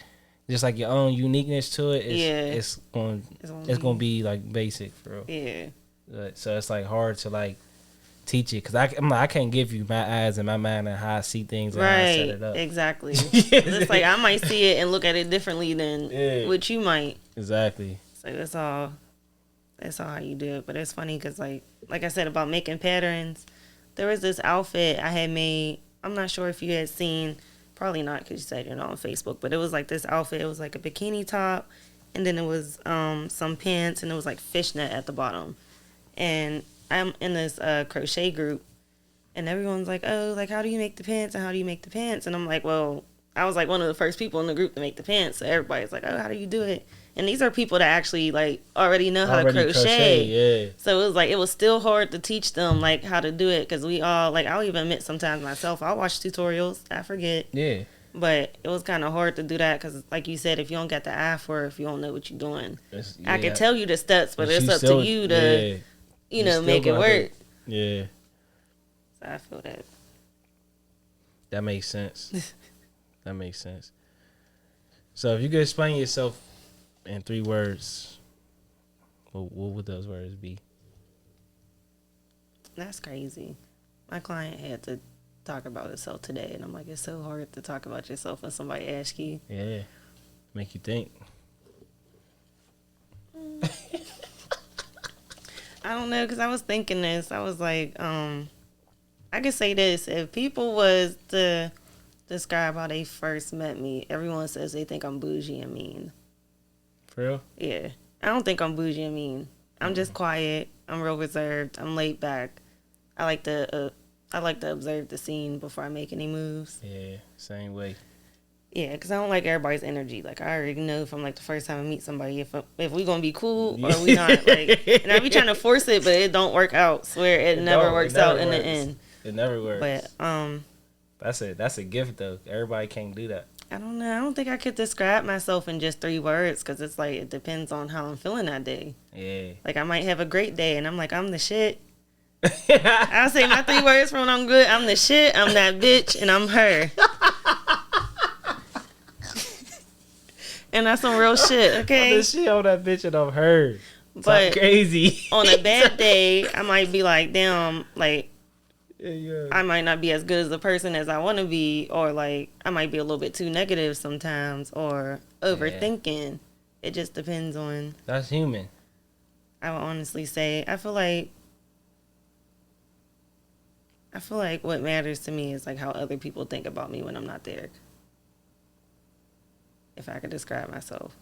S2: just like your own uniqueness to it. It's gonna be like basic, bro.
S3: Yeah.
S2: So it's like hard to like teach it, because I can't give you my eyes and my mind and how I see things and how I set it up.
S3: Exactly. It's like I might see it and look at it differently than what you might.
S2: Exactly.
S3: So that's all how you do it. But it's funny because like I said about making patterns, there was this outfit I had made. I'm not sure if you had seen. Probably not because you said you're not on Facebook. But it was like this outfit. It was like a bikini top. And then it was some pants. And it was like fishnet at the bottom. And I'm in this crochet group. And everyone's like, oh, like, how do you make the pants? And how do you make the pants? And I'm like, well, I was like one of the first people in the group to make the pants. So everybody's like, oh, how do you do it? And these are people that actually like already know how to crochet.
S2: Yeah.
S3: So it was still hard to teach them like how to do it because we all like I'll even admit sometimes myself I'll watch tutorials, I forget.
S2: Yeah.
S3: But it was kind of hard to do that because like you said, if you don't got the eye for it, if you don't know what you're doing, I can tell you the steps, but it's up to you to make it work.
S2: Yeah.
S3: So I feel that.
S2: That makes sense. That makes sense. So if you could explain yourself in 3 words, what would those words be?
S3: That's crazy. My client had to talk about himself today, and I'm like, it's so hard to talk about yourself when somebody asks you.
S2: Yeah. Make you think.
S3: I don't know, because I was thinking this. I was like, I could say this. If people was to describe how they first met me, everyone says they think I'm bougie and mean.
S2: For real?
S3: Yeah. I don't think I'm bougie and mean. I'm just quiet. I'm real reserved. I'm laid back. I like to observe the scene before I make any moves.
S2: Yeah, same way.
S3: Yeah, because I don't like everybody's energy. Like, I already know from, like, the first time I meet somebody if we going to be cool or we not. Like, and I be trying to force it, but it don't work out. Swear it never works out in the end.
S2: It never works.
S3: But,
S2: That's a gift, though. Everybody can't do that.
S3: I don't know. I don't think I could describe myself in just 3 words because it's like it depends on how I'm feeling that day.
S2: Yeah.
S3: Like, I might have a great day, and I'm like, I'm the shit. I'll say my 3 words from when I'm good. I'm the shit, I'm that bitch, and I'm her. And that's some real shit, okay?
S2: I'm the shit on that bitch, and I'm her.
S3: But
S2: crazy.
S3: On a bad day, I might be like, damn, like,
S2: yeah.
S3: I might not be as good as the person as I want to be, or like I might be a little bit too negative sometimes, or overthinking. Yeah. It just depends on.
S2: That's human.
S3: I would honestly say I feel like what matters to me is like how other people think about me when I'm not there. If I could describe myself,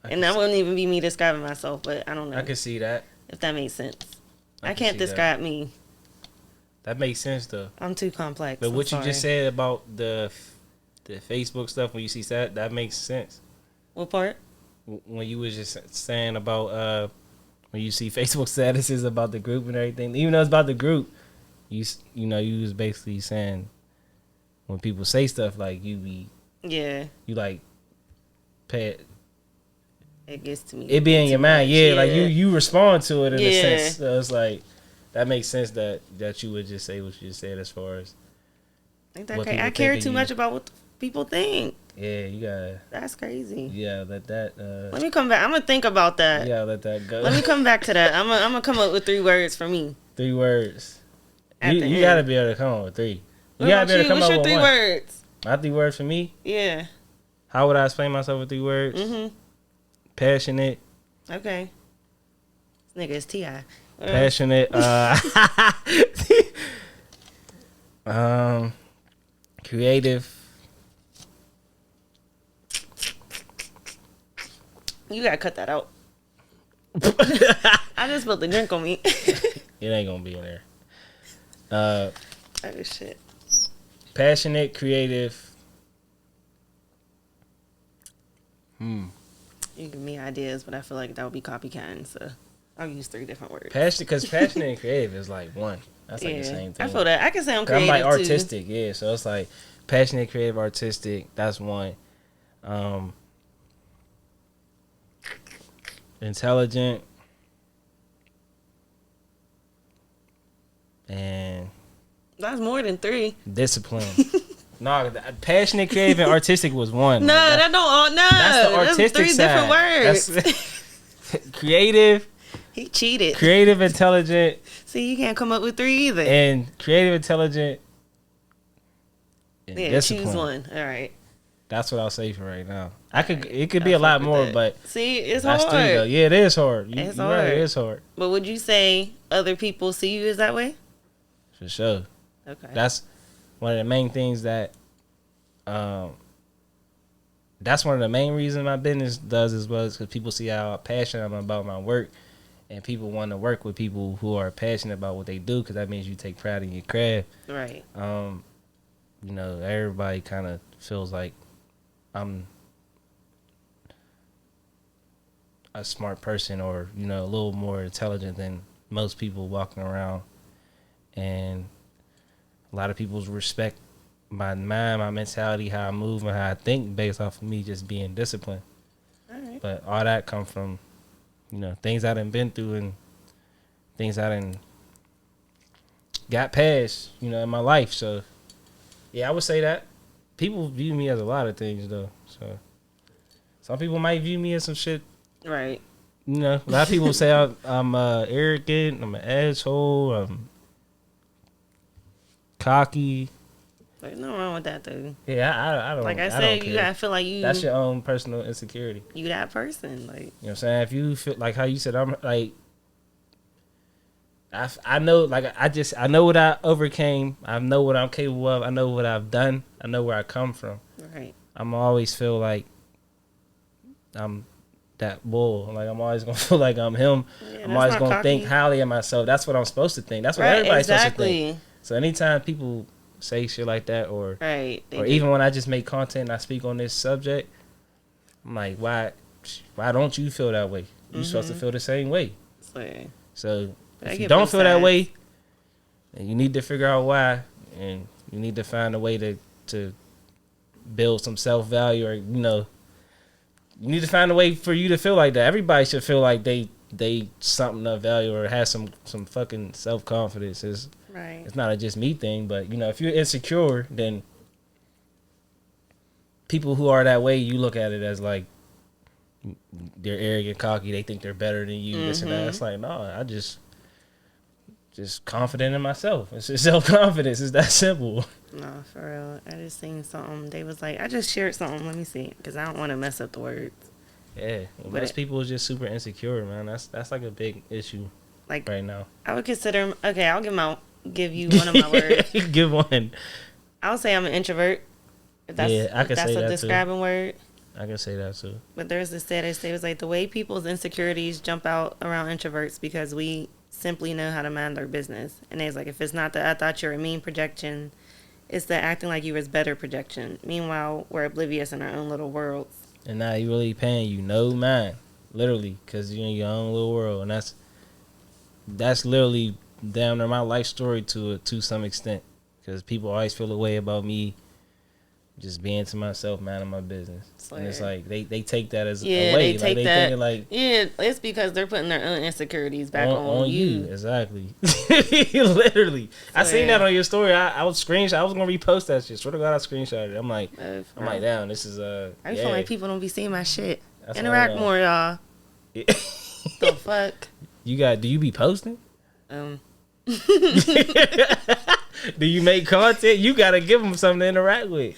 S3: and that wouldn't even be me describing myself, but I don't know.
S2: I can see that.
S3: If that makes sense, I can't describe me.
S2: That makes sense though.
S3: I'm too complex.
S2: But what you just said about the Facebook stuff when you see that makes sense.
S3: What part?
S2: When you was just saying about when you see Facebook statuses about the group and everything, even though it's about the group, you was basically saying when people say stuff like you like pay
S3: it gets to me.
S2: It be in your mind, like you respond to it in a sense. So it's like. That makes sense that you would just say what you just said as far as.
S3: I care too much about what people think.
S2: Yeah, you gotta.
S3: That's crazy.
S2: Yeah, let that.
S3: Let me come back. I'm gonna think about that.
S2: Yeah, let that go.
S3: Let me come back to that. I'm gonna come up with 3 words for me.
S2: 3 words. You gotta be able to come up with 3. You gotta be able to come up with 1.
S3: What's your 3 words?
S2: My 3 words for me?
S3: Yeah.
S2: How would I explain myself with 3 words? Passionate.
S3: Okay. This nigga is T.I.
S2: Passionate. Creative.
S3: You gotta cut that out. I just spilled the drink on me.
S2: It ain't gonna be in there.
S3: Oh shit.
S2: Passionate, creative.
S3: You give me ideas, but I feel like that would be copycatting, so I'll use 3 different words.
S2: Because passionate and creative is like one. That's like the same thing.
S3: I feel that. I can say I'm creative
S2: I'm like artistic, too. So it's like passionate, creative, artistic. That's one. Intelligent. And
S3: that's more than 3.
S2: Discipline. No, passionate, creative, and artistic was one.
S3: No, that don't. No,
S2: that's the artistic
S3: that's 3 different words.
S2: That's creative.
S3: He cheated.
S2: Creative, intelligent.
S3: See, you can't come up with 3 either.
S2: And creative, intelligent. And discipline.
S3: Choose one. All right.
S2: That's what I'll say for right now. It could be a lot more, but
S3: see, it's
S2: that's
S3: hard.
S2: 3 though. Yeah, it is hard.
S3: It's hard.
S2: Right, it is hard.
S3: But would you say other people see you as that way?
S2: For sure.
S3: Okay.
S2: That's one of the main things that that's one of the main reasons my business does as well, is because people see how passionate I'm about my work, and people want to work with people who are passionate about what they do, because that means you take pride in your craft.
S3: Right.
S2: You know, everybody kind of feels like I'm a smart person, or, you know, a little more intelligent than most people walking around. And a lot of people respect my mind, my mentality, how I move, and how I think based off of me just being disciplined.
S3: All right.
S2: But all that come from, you know, things I done been through and things I done got past, you know, in my life. So, yeah, I would say that. People view me as a lot of things, though. So, some people might view me as some shit.
S3: Right.
S2: You know, a lot of people say I'm arrogant, I'm an asshole, I'm cocky.
S3: Like, nothing wrong with that, though.
S2: Yeah, I don't.
S3: Like I
S2: I
S3: said,
S2: don't care.
S3: you gotta feel like you.
S2: That's your own personal insecurity.
S3: You that person, like.
S2: You know what I'm saying? If you feel like how you said, I'm like, I know, like I know what I overcame. I know what I'm capable of. I know what I've done. I know where I come from.
S3: Right.
S2: I'm always feel like I'm that bull. Like, I'm always gonna feel like I'm him.
S3: Yeah,
S2: I'm always gonna
S3: cocky.
S2: think highly of myself. That's what I'm supposed to think. That's what
S3: Right,
S2: everybody's supposed to
S3: exactly.
S2: think. So anytime people say shit like that, or
S3: Right.
S2: or even when I just make content and I speak on this subject, I'm like, why don't you feel that way? You're supposed to feel the same way. So if you don't feel that way, then you need to figure out why, and you need to find a way to build some self-value, or, you know, you need to find a way for you to feel like that. Everybody should feel like they something of value, or have some fucking self-confidence. It's not a just me thing, but, you know, if you're insecure, then people who are that way, you look at it as like they're arrogant, cocky, they think they're better than you, this and that. It's like, no, I just confident in myself. It's just self-confidence. It's that simple.
S3: No, for real. I just seen something. They was like, I just shared something. Let me see, because I don't want to mess up the words.
S2: Yeah, most people is just super insecure, man. That's like a big issue, like, right now.
S3: I would consider. Okay, I'll give you one of my words.
S2: Give one.
S3: I'll say I'm an introvert. If that's,
S2: yeah, I can say that too.
S3: That's a describing word.
S2: I can say that too.
S3: But there's this status. It was like the way people's insecurities jump out around introverts, because we simply know how to mind our business. And it's like, if it's not the I thought you were a mean projection, it's the acting like you was better projection. Meanwhile, we're oblivious in our own little worlds.
S2: And now you really paying you no mind, literally, because you're in your own little world, and that's literally damn near my life story to some extent, because people always feel a way about me just being to myself, minding my business. And it's like they take that as a way.
S3: They take
S2: they
S3: that.
S2: Thinking like,
S3: yeah, it's because they're putting their own insecurities back on you.
S2: Exactly. Literally. I seen that on your story. I was screenshot. I was gonna repost that shit. Swear to God, I screenshotted it. I'm like, damn, this is
S3: I feel like people don't be seeing my shit.
S2: That's
S3: Interact more, y'all. The fuck.
S2: Do you be posting? Do you make content? You gotta give them something to interact with.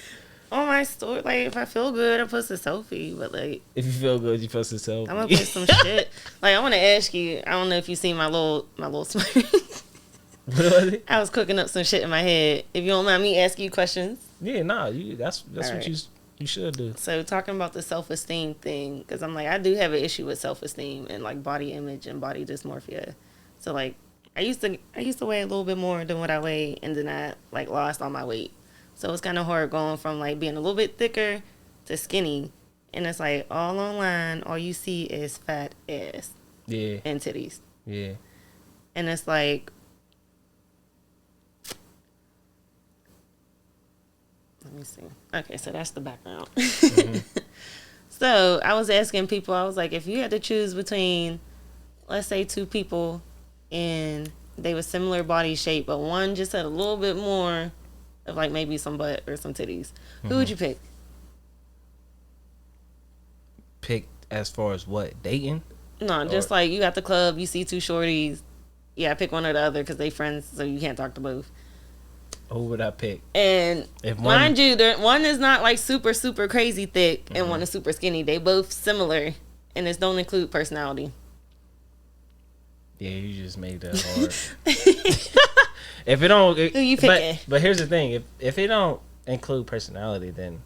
S3: On my story, like, if I feel good, I post a selfie. But like,
S2: if you feel good, you post a selfie.
S3: I'm gonna post some shit. Like, I want to ask you. I don't know if you seen my little smirk.
S2: What was it?
S3: I was cooking up some shit in my head. If you don't mind me asking you questions.
S2: Yeah, nah. That's what right. you should do.
S3: So, talking about the self-esteem thing, because I'm like, I do have an issue with self-esteem and like body image and body dysmorphia. So like, I used to weigh a little bit more than what I weigh, and then I like lost all my weight. So it's kind of hard going from like being a little bit thicker to skinny, and it's like all online. All you see is fat ass, and titties, and it's like, let me see. Okay, so that's the background. So I was asking people. I was like, if you had to choose between, let's say, two people, and they were similar body shape, but one just had a little bit more of like maybe some butt or some titties, who would you pick?
S2: Pick as far as what, dating?
S3: No, just like you got the club, you see two shorties. Yeah, pick one or the other because they friends, so you can't talk to both.
S2: Who would I pick?
S3: And mind you, one is not like super, super crazy thick, and one is super skinny. They both similar, and this don't include personality.
S2: Yeah, you just made that hard. If it don't,
S3: Who you picking?
S2: But here's the thing: if it don't include personality, then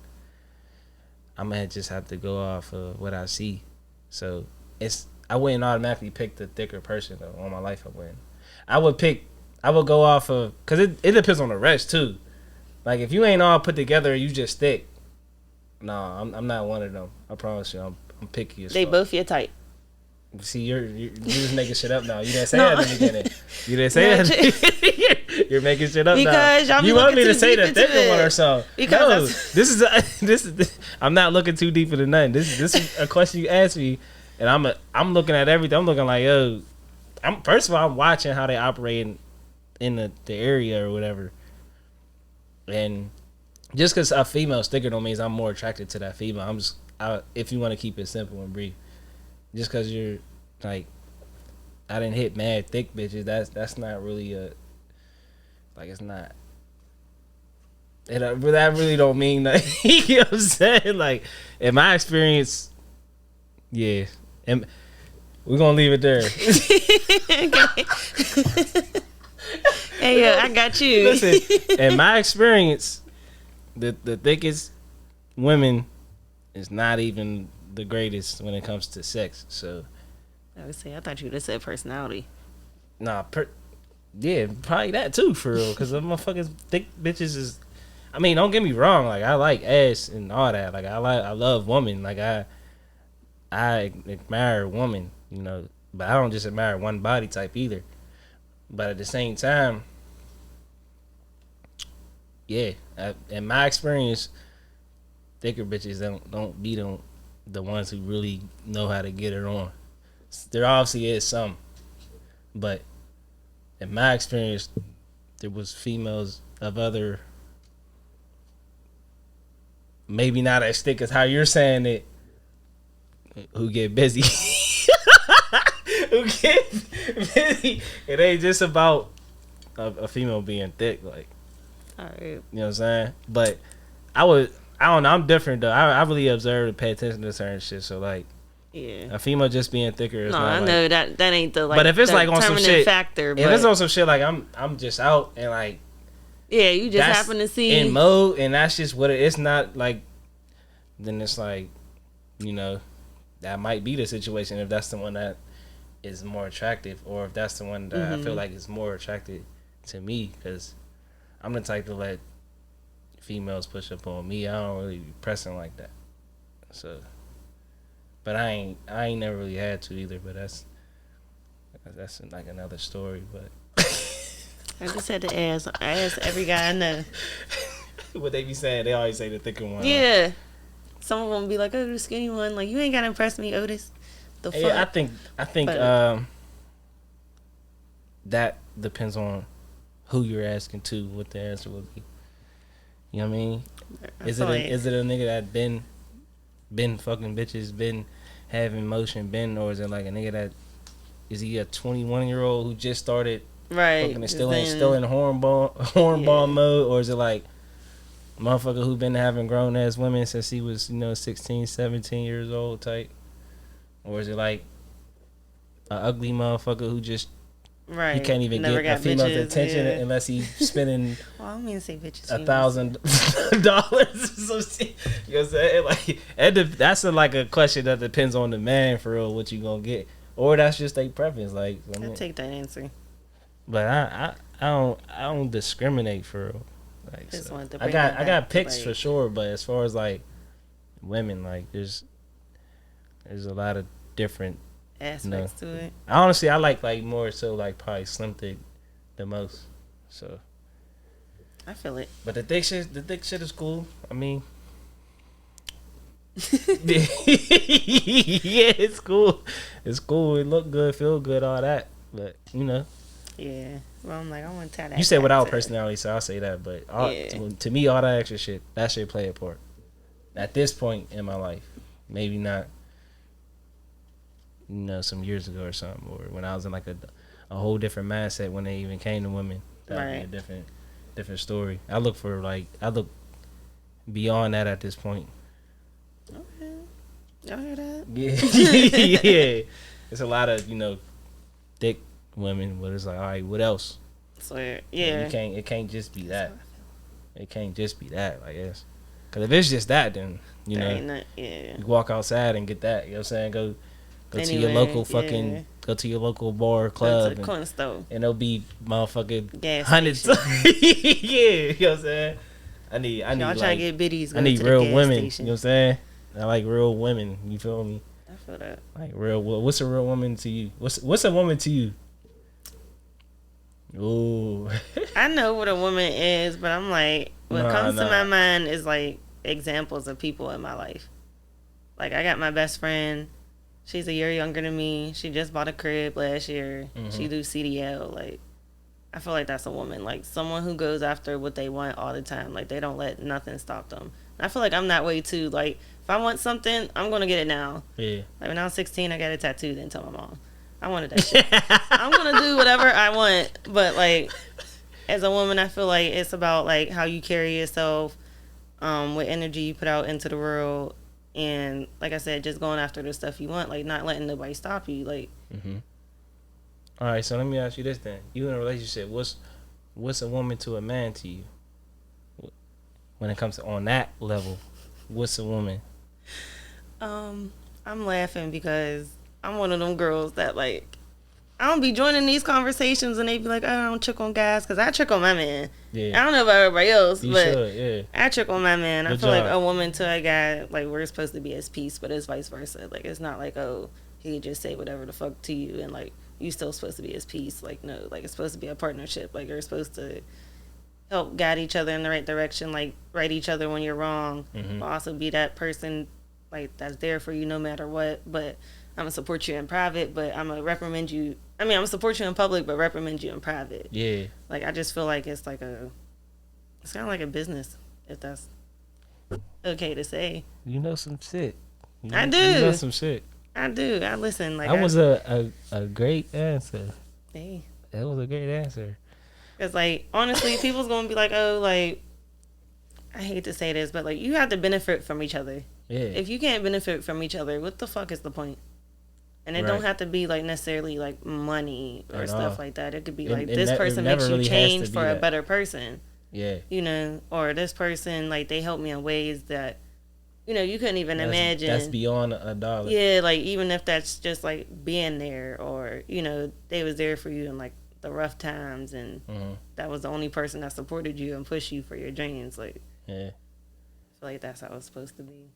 S2: I'm gonna just have to go off of what I see. So I wouldn't automatically pick the thicker person though. All my life, I wouldn't. I would go off of, because it depends on the rest too. Like if you ain't all put together, you just thick. No, I'm not one of them. I promise you, I'm picky as
S3: They
S2: fuck.
S3: both your type.
S2: See, you're just making shit up now. You didn't say that in the beginning. You didn't say that. You're making shit up
S3: because
S2: now.
S3: y'all
S2: You want me to say the thicker one or so?
S3: Because
S2: no, this is. I'm not looking too deep into nothing. This is a question you asked me, and I'm looking at everything. I'm looking like, yo, first of all, I'm watching how they operate in the area or whatever, and just because a female's thicker don't mean I'm more attracted to that female. If you want to keep it simple and brief. Just because you're like, I didn't hit mad thick bitches. That's not really it's not. That really don't mean that. You know what I'm saying? Like, in my experience, yeah, and we're gonna leave it there.
S3: Hey, yo, I got you.
S2: Listen, in my experience, the thickest women is not even the greatest when it comes to sex. So
S3: I would say, I thought you would have said personality.
S2: Nah, yeah, probably that too, for real. Because the motherfuckers thick bitches is. I mean, don't get me wrong. Like, I like ass and all that. Like, I love women. Like, I admire women, you know. But I don't just admire one body type either. But at the same time, yeah, in my experience, thicker bitches don't be the ones who really know how to get it on. There obviously is some, but in my experience, there was females of other, maybe not as thick as how you're saying it, who get busy. Who get busy. It ain't just about a female being thick, like,
S3: all right.
S2: you know what I'm saying? But I don't know, I'm different though. I really observe and pay attention to certain shit. So like,
S3: Yeah.
S2: a female just being thicker is
S3: No,
S2: not
S3: I
S2: like,
S3: know that ain't the like.
S2: but if it's
S3: the
S2: like on some
S3: determining
S2: shit,
S3: factor,
S2: if
S3: but
S2: it's on some shit like I'm just out and like,
S3: yeah, you just
S2: that's
S3: happen to see
S2: in mode and that's just what it's not like, then it's like, you know, that might be the situation if that's the one that is more attractive, or if that's the one that I feel like is more attracted to me, because I'm the type to let females push up on me. I don't really be pressing like that. So, but I ain't never really had to either. But that's like another story. But
S3: I just had to ask. I asked every guy I know.
S2: what they be saying, they always say the thicker one.
S3: Yeah. Some of them be like, "Oh, the skinny one." Like, you ain't gotta impress me, Otis. The fuck.
S2: Yeah, I think
S3: But-
S2: that depends on who you're asking to, what the answer would be. You know what I mean? Is it a nigga that been fucking bitches, been having motion, or is it like a nigga that, is he a 21-year-old who just started
S3: right?
S2: fucking and still in hornball mode, or is it like motherfucker who been having grown ass women since he was, 16, 17 years old type? Or is it like a ugly motherfucker who just
S3: right?
S2: he can't even
S3: Never
S2: get a
S3: got
S2: female's
S3: bitches,
S2: attention
S3: yeah.
S2: unless he's spending
S3: Well, I don't mean to say bitches.
S2: $1,000. So shit, you know what I'm saying? Like, that's like a question that depends on the man for real, what you gonna get, or that's just a preference. Like, I mean,
S3: I'll take that answer.
S2: but I don't discriminate for real. Like,
S3: Just
S2: so.
S3: wanted to
S2: I
S3: bring that
S2: got
S3: back,
S2: picks
S3: like-
S2: for sure, but as far as like women, like there's a lot of different
S3: Aspects to it.
S2: honestly, I like more so like probably slim thick the most. So,
S3: I feel it.
S2: but the thick shit is cool. I mean, yeah, it's cool. It's cool. It look good, feel good, all that. But
S3: Yeah. Well, I'm like, I want to tie that.
S2: you said
S3: back
S2: without
S3: to-
S2: personality, so I'll say that. But
S3: Yeah.
S2: to me, all that extra shit, that should play a part. At this point in my life, maybe not. Some years ago or something, or when I was in like a whole different mindset when they even came to women. That'd be a different story. I look beyond that at this point.
S3: Okay. Y'all hear that?
S2: Yeah, yeah. It's a lot of thick women, but it's like, all right, what else?
S3: So yeah,
S2: It can't just be that. It can't just be that, I guess. Because if it's just that, then you walk outside and get that. You know what I'm saying? Go to your local fucking, go to your local bar or club, and it'll be motherfucking
S3: gas
S2: hundreds. Yeah, you know what I'm saying? I need
S3: y'all
S2: like,
S3: trying to get biddies.
S2: I need real women. Station. You know what I'm saying? I like real women. You feel me?
S3: I feel that.
S2: Like real. What's a real woman to you? What's a woman to you? Ooh.
S3: I know what a woman is, but I'm like, what comes to my mind is like examples of people in my life. Like I got my best friend. She's a year younger than me. She just bought a crib last year. Mm-hmm. She do CDL. Like, I feel like that's a woman. Like, someone who goes after what they want all the time. Like, they don't let nothing stop them. I feel like I'm that way, too. Like, if I want something, I'm going to get it now.
S2: Yeah.
S3: Like, when I was 16, I got a tattoo. Didn't tell my mom. I wanted that shit. I'm going to do whatever I want. But, like, as a woman, I feel like it's about, like, how you carry yourself, what energy you put out into the world. And like I said, just going after the stuff you want, like not letting nobody stop you. Like,
S2: all right. So let me ask you this then: you in a relationship? What's a woman to a man to you? When it comes to on that level, what's a woman?
S3: I'm laughing because I'm one of them girls that like I don't be joining these conversations and they be like, oh, I don't trick on guys because I trick on my man. Yeah. I don't know about everybody else, but I trick on my man. I feel like a woman to a guy, like we're supposed to be as peace, but it's vice versa. Like it's not like, oh, he just say whatever the fuck to you and like you still supposed to be his peace. Like no, like it's supposed to be a partnership. Like you're supposed to help guide each other in the right direction, like right each other when you're wrong, but also be that person like that's there for you no matter what. But I'm gonna support you in private, but I'm gonna reprimand you. I mean, I'm gonna support you in public, but reprimand you in private.
S2: Yeah.
S3: Like I just feel like it's like it's kind of like a business, if that's okay to say.
S2: You know some shit.
S3: I do.
S2: You know some shit.
S3: I do. I listen. Like
S2: that was a great answer.
S3: Hey.
S2: That was a great answer.
S3: Cause like honestly, people's gonna be like, oh, like I hate to say this, but like you have to benefit from each other.
S2: Yeah.
S3: If you can't benefit from each other, what the fuck is the point? And it don't have to be like necessarily like money or stuff like that. It could be like this person makes you change for a better person.
S2: Yeah.
S3: You know, or this person like they help me in ways that, you know, you couldn't even imagine.
S2: That's beyond $1.
S3: Yeah, like even if that's just like being there or, you know, they was there for you in like the rough times and that was the only person that supported you and pushed you for your dreams. Like,
S2: yeah.
S3: I feel like that's how it's supposed to be.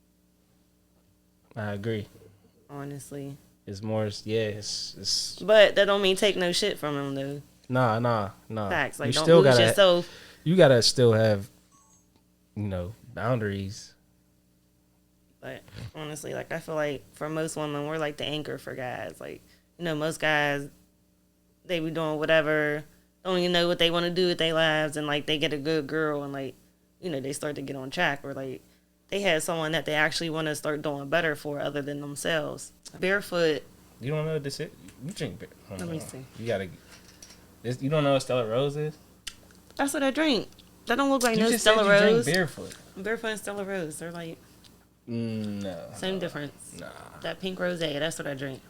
S2: I agree.
S3: Honestly.
S2: It's more, it's.
S3: But that don't mean take no shit from him though.
S2: Nah.
S3: Facts. Like,
S2: you
S3: don't
S2: still
S3: lose yourself.
S2: You gotta still have, you know, boundaries.
S3: But honestly, like I feel like for most women, we're like the anchor for guys. Like, you know, most guys, they be doing whatever, don't even know what they want to do with their lives, and like they get a good girl, and like, you know, they start to get on track, or like they have someone that they actually want to start doing better for, other than themselves. Barefoot.
S2: You don't know what this is? You drink beer.
S3: Let me see.
S2: You gotta. You don't know what Stella Rose is?
S3: That's what I drink. That don't look like no Stella Rose. You drink Barefoot. Barefoot and Stella Rose, they're like.
S2: No.
S3: Same difference.
S2: Nah.
S3: That pink rosé, that's what I drink.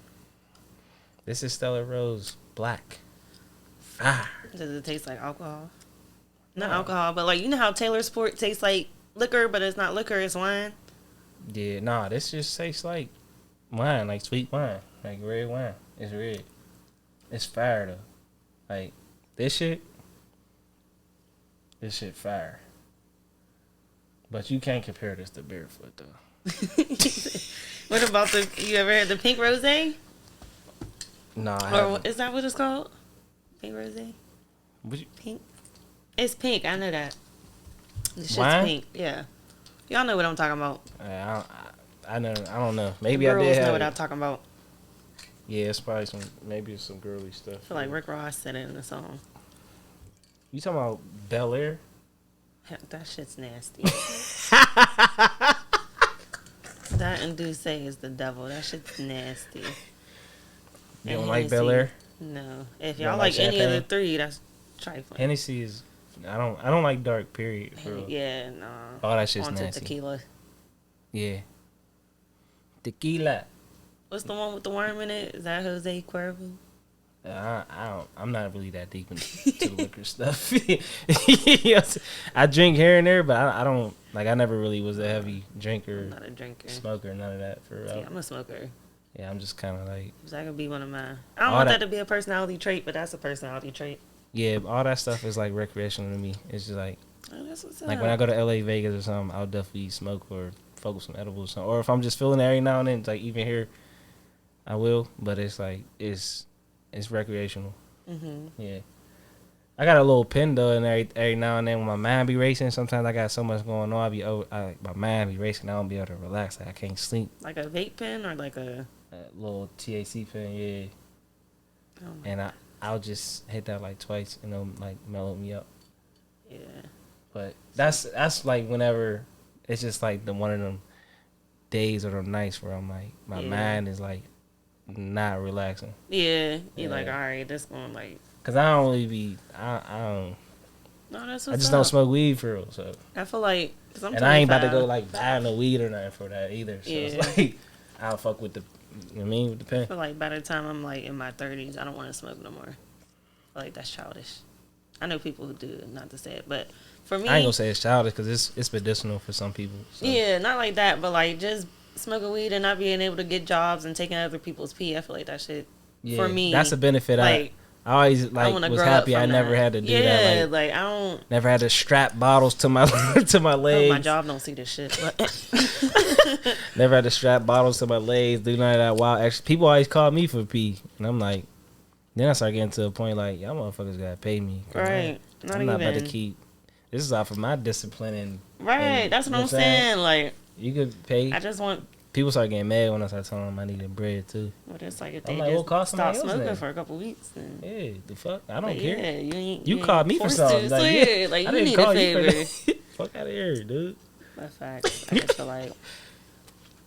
S2: This is Stella Rose Black. Fire.
S3: Does it taste like alcohol? Not alcohol, but like, you know how Taylor Sport tastes like liquor, but it's not liquor, it's wine?
S2: Yeah, nah, this just tastes like wine, like sweet wine, like red wine. It's red. It's fire though. Like this shit fire. But you can't compare this to Barefoot though.
S3: What about you ever had the pink rosé?
S2: Nah,
S3: or is that what it's called? Pink rosé? Pink? It's pink, I know that. The shit's
S2: wine?
S3: Pink, yeah. Y'all know what I'm talking about.
S2: I don't know. Maybe
S3: I did
S2: have
S3: know what I'm talking about.
S2: Yeah, it's probably some girly stuff.
S3: I feel like Rick Ross said it in the song.
S2: You talking about Bel Air?
S3: That shit's nasty. That and Douce is the devil. That shit's nasty.
S2: You don't like Bel Air?
S3: No. If y'all like any of the three, that's trifling.
S2: Hennessy is. I don't like dark. Period. Bro.
S3: Yeah, no.
S2: All that shit's
S3: nasty.
S2: nasty.
S3: Tequila.
S2: Yeah. Tequila.
S3: What's the one with the worm in it? Is that Jose Cuervo?
S2: I'm not really that deep into the liquor stuff. Yes, I drink here and there, but I don't like. I never really was a heavy drinker.
S3: I'm not a drinker.
S2: Smoker, none of that for real.
S3: See, I'm a smoker.
S2: Yeah, I'm just kind of like.
S3: That could be one of mine. I don't want that to be a personality trait, but that's a personality trait.
S2: Yeah, all that stuff is like recreational to me. It's just like.
S3: Oh, that's what's
S2: Like
S3: up.
S2: when I go to LA, Vegas or something, I'll definitely smoke or focus on edibles or something. Or if I'm just feeling it every now and then, like even here, I will. But it's like it's recreational. Yeah, I got a little pin though, and every now and then when my mind be racing, sometimes I got so much going on. My mind be racing. I don't be able to relax. Like I can't sleep.
S3: Like a vape pen or like a
S2: little THC pen, yeah. And I'll just hit that like twice, and it'll like mellow me up.
S3: Yeah.
S2: But that's like whenever it's just like one of them days or them nights where I'm like my mind is like not relaxing.
S3: Yeah, you're like, all right, this going like.
S2: Cause I don't really be I don't.
S3: No, that's what's
S2: I just
S3: up.
S2: don't smoke weed for real. So.
S3: I feel like. Cause I'm
S2: and I ain't about to
S3: 25.
S2: go like buy no weed or nothing for that either. So it's like I'll fuck with the, you know what I mean, with the pen.
S3: I feel like by the time I'm like in my 30s, I don't want to smoke no more. I feel like that's childish. I know people who do, not to say it, but for me,
S2: I ain't gonna say it's childish because it's medicinal for some people. So.
S3: Yeah, not like that, but like just smoking weed and not being able to get jobs and taking other people's pee. I feel like that shit for me.
S2: That's a benefit.
S3: Like,
S2: I always like was happy I never had to do that.
S3: Yeah, like I don't.
S2: Never had to strap bottles to my to my legs.
S3: My job don't see this shit. But
S2: never had to strap bottles to my legs. Do none of that wild extra. People always call me for pee, and I'm like, then I start getting to a point like y'all motherfuckers gotta pay me.
S3: Right.
S2: I'm not about to keep. This is off of my discipline and.
S3: Right.
S2: And,
S3: that's what I'm saying. Like
S2: you could pay.
S3: I just want.
S2: People start getting mad when I start telling them I needed bread too.
S3: But it's like if
S2: I'm
S3: they
S2: like,
S3: just stop smoking
S2: then?
S3: for a couple weeks. Then.
S2: Yeah, the fuck, I don't care.
S3: Yeah,
S2: you called me for something.
S3: Like, yeah, like you need a favor.
S2: Fuck out of here, dude.
S3: That's facts. I just feel like.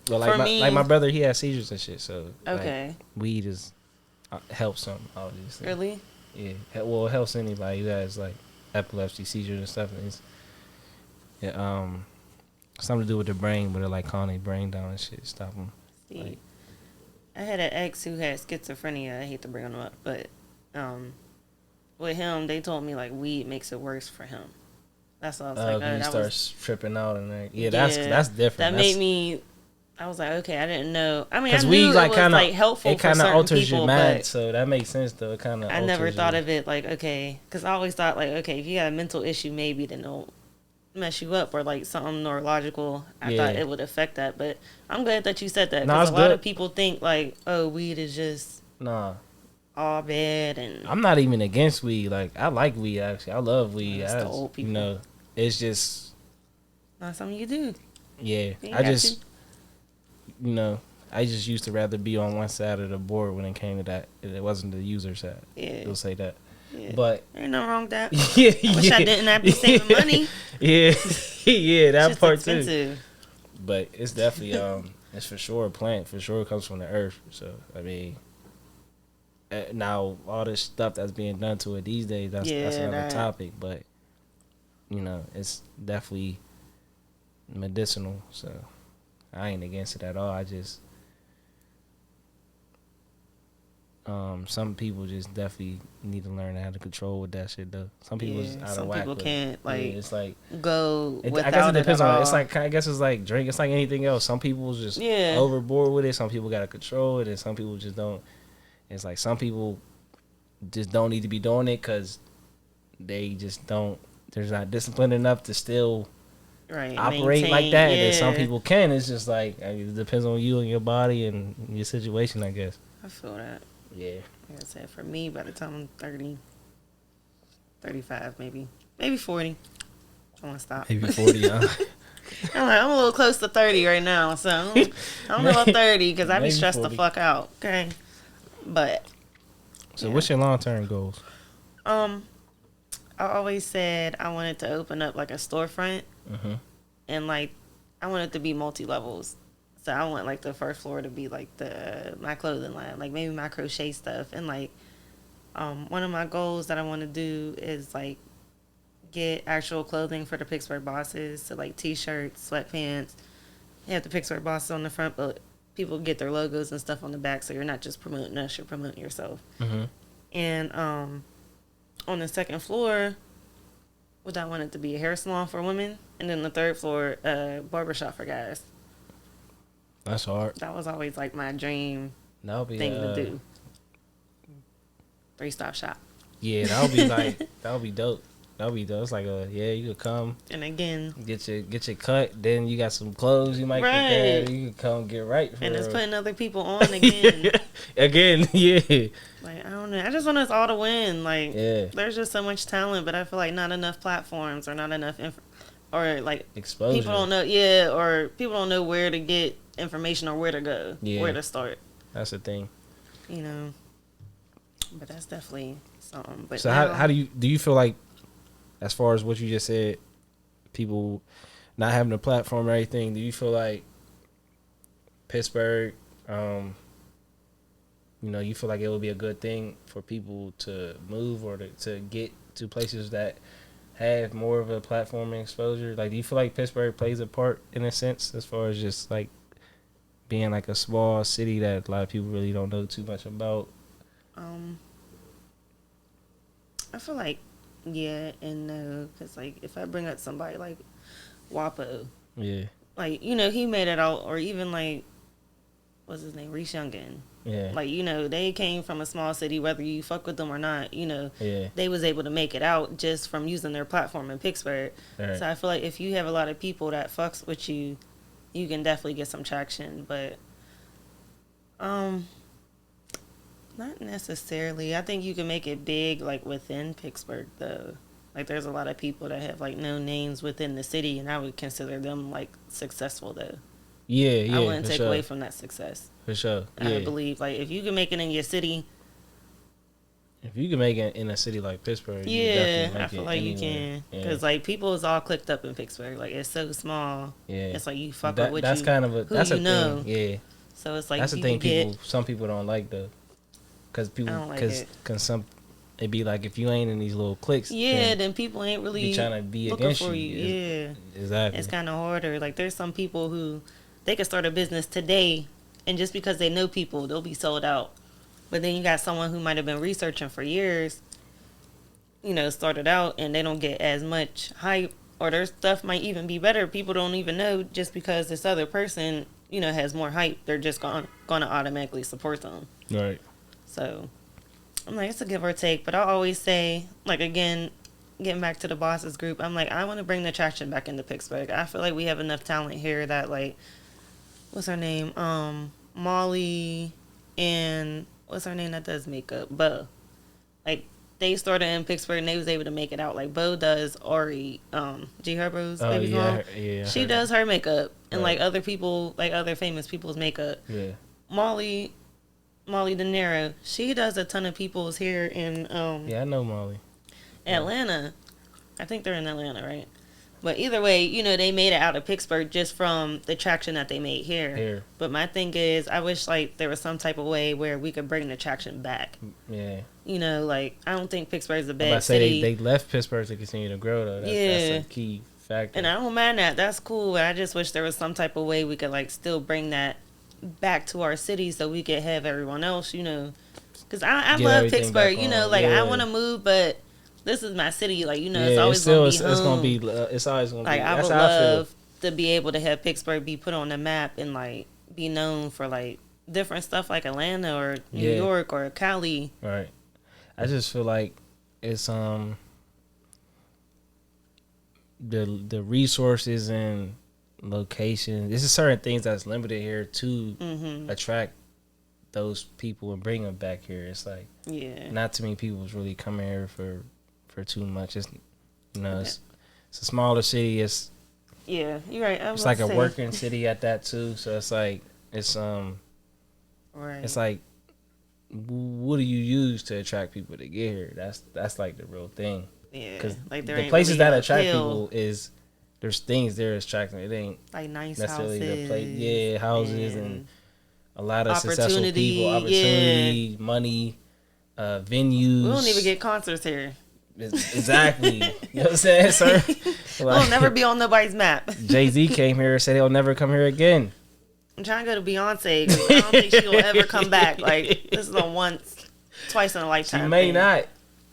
S2: Well, like my brother, he has seizures and shit. So
S3: okay,
S2: like, weed is helps him obviously.
S3: Really?
S2: Yeah. Well, it helps anybody who has like epilepsy, seizures, and stuff. And it's, something to do with the brain, but it like calm their brain down and shit, stop them.
S3: See,
S2: like,
S3: I had an ex who had schizophrenia. I hate to bring him up, but with him, they told me like weed makes it worse for him. That's all I was like.
S2: He
S3: that
S2: starts tripping out and like, that's different.
S3: That made me. I was like, okay, I didn't know. I mean, I knew
S2: weed, like,
S3: it was
S2: kinda,
S3: like helpful
S2: it
S3: for certain
S2: alters
S3: people,
S2: your mind,
S3: but
S2: so that makes sense though. It kind of.
S3: I never thought of it like okay, because I always thought like okay, if you got a mental issue, maybe then it'll mess you up or like something neurological. I thought it would affect that, but I'm glad that you said that because a lot of people think like, oh, weed is just all bad, and
S2: I'm not even against weed. Like I like weed actually. I love weed.
S3: That's the old people.
S2: You know, it's just
S3: not something you do.
S2: Yeah, I just you know. I just used to rather be on one side of the board when it came to that. It wasn't the user side. Yeah, it'll say that.
S3: Yeah.
S2: But
S3: ain't nothing wrong with that. I wish I didn't have to be saving money.
S2: Yeah, that part
S3: expensive.
S2: too. But it's definitely it's for sure a plant. For sure, it comes from the earth. So I mean, now all this stuff that's being done to it these days, that's another topic. But you know, it's definitely medicinal. So I ain't against it at all. I just some people just definitely need to learn how to control with that shit though. Some people is out of whack. Some people
S3: can't
S2: it's like
S3: go without
S2: I guess it depends on. It's like I guess it's like drink. It's like anything else. Some people just overboard with it. Some people gotta control it, and some people just don't. It's like some people just don't need to be doing it because they just don't. They're not disciplined enough to still operate like that. And then some people can. It's just like it depends on you and your body and your situation, I guess.
S3: I feel that.
S2: Yeah.
S3: Like I said, for me, by the time I'm 30, 35, maybe 40, I want to stop.
S2: Maybe 40, huh?
S3: I'm a little close to 30 right now, so I don't know about 30 because I be stressed 40. The fuck out. Okay, but
S2: so what's your long-term goals?
S3: I always said I wanted to open up like a storefront, and like I wanted to be multi-levels. So I want like the first floor to be like my clothing line, like maybe my crochet stuff, and like one of my goals that I want to do is like get actual clothing for the Pittsburgh bosses, so like t-shirts, sweatpants. You have the Pittsburgh bosses on the front, but people get their logos and stuff on the back, so you're not just promoting us, you're promoting yourself. And on the second floor, what I wanted to be a hair salon for women, and then the third floor, barbershop for guys.
S2: That's hard.
S3: That was always like my dream
S2: That'll be
S3: thing to do. 3-stop shop.
S2: Yeah, that'll be like that'll be dope. That'll be dope. It's like you could come
S3: and again
S2: get your cut. Then you got some clothes you might get there. You could come get right.
S3: And it's putting other people on again.
S2: Again, yeah.
S3: Like I don't know. I just want us all to win. Like there's just so much talent, but I feel like not enough platforms or not enough or like
S2: exposure.
S3: People don't know. Yeah, or people don't know where to get information or where to go. Yeah. Where to start.
S2: That's the thing.
S3: You know. But that's definitely something. But
S2: so how do you feel like, as far as what you just said, people not having a platform or anything, do you feel like Pittsburgh, you feel like it would be a good thing for people to move or to get to places that have more of a platform and exposure? Like, do you feel like Pittsburgh plays a part in a sense as far as just like being like a small city that a lot of people really don't know too much about?
S3: I feel like yeah and no, because like if I bring up somebody like Wapo, like he made it out, or even like what's his name, Reese Youngin, like they came from a small city, whether you fuck with them or not, they was able to make it out just from using their platform in Pittsburgh. Right. So I feel like if you have a lot of people that fucks with you, you can definitely get some traction. But not necessarily. I think you can make it big, like, within Pittsburgh, though. Like, there's a lot of people that have, like, known names within the city, and I would consider them, like, successful, though.
S2: Yeah,
S3: I wouldn't take away from that success.
S2: For sure.
S3: I believe, like, if you can make it in your city.
S2: If you can make it in a city like Pittsburgh,
S3: I feel like you can. Because, like, people is all clicked up in Pittsburgh. Like, it's so small. Yeah. It's like you fuck up with
S2: that's kind of that's a thing. Yeah.
S3: So it's like
S2: that's the thing some people don't like, though. Because it'd be like if you ain't in these little cliques,
S3: then people ain't really
S2: trying to be against you.
S3: Yeah,
S2: exactly.
S3: It's kind of harder. Like there's some people who they could start a business today, and just because they know people, they'll be sold out. But then you got someone who might have been researching for years, started out, and they don't get as much hype, or their stuff might even be better. People don't even know just because this other person, has more hype. They're just gonna automatically support them.
S2: Right.
S3: So, I'm like, it's a give or take. But I always say, like, again, getting back to the bosses group, I'm like, I want to bring the traction back into Pittsburgh. I feel like we have enough talent here that, like, what's her name? Molly and what's her name that does makeup? Bo. Like, they started in Pittsburgh and they was able to make it out. Like, Bo does Ari, G Herbo's baby mom. She does her makeup. And, like, other people, like, other famous people's makeup. Yeah. Molly De Niro, she does a ton of people's hair in
S2: I know Molly.
S3: Atlanta. I think they're in Atlanta, right? But either way, they made it out of Pittsburgh just from the traction that they made here. But my thing is, I wish like there was some type of way where we could bring the traction back. Yeah. Like I don't think Pittsburgh's a bad city.
S2: They left Pittsburgh to continue to grow though. That's a key factor.
S3: And I don't mind that. That's cool. But I just wish there was some type of way we could like still bring that back to our city so we could have everyone else, because I love Pittsburgh, I want to move, but this is my city, like it's always gonna be home.
S2: It's gonna be it's always gonna
S3: like, be. I would love to be able to have Pittsburgh be put on the map and like be known for like different stuff like Atlanta or New York or Cali.
S2: Right. I just feel like it's the resources and location. This is certain things that's limited here to attract those people and bring them back here. It's like not too many people's really coming here for too much. It's it's a smaller city. It's
S3: you're right.
S2: It's like a working city at that too. So it's like it's
S3: right.
S2: It's like what do you use to attract people to get here? That's like the real thing.
S3: Yeah,
S2: because
S3: like
S2: the places that attract people is. There's things there attracting. It ain't
S3: like nice
S2: necessarily
S3: houses.
S2: The place. Houses and a lot of successful people, opportunity, money, venues.
S3: We don't even get concerts here.
S2: Exactly. You know what I'm saying, sir?
S3: We'll never be on nobody's map.
S2: Jay-Z came here and said he'll never come here again.
S3: I'm trying to go to Beyonce because I don't think she'll ever come back. Like, this is a once twice in a lifetime.
S2: She may not.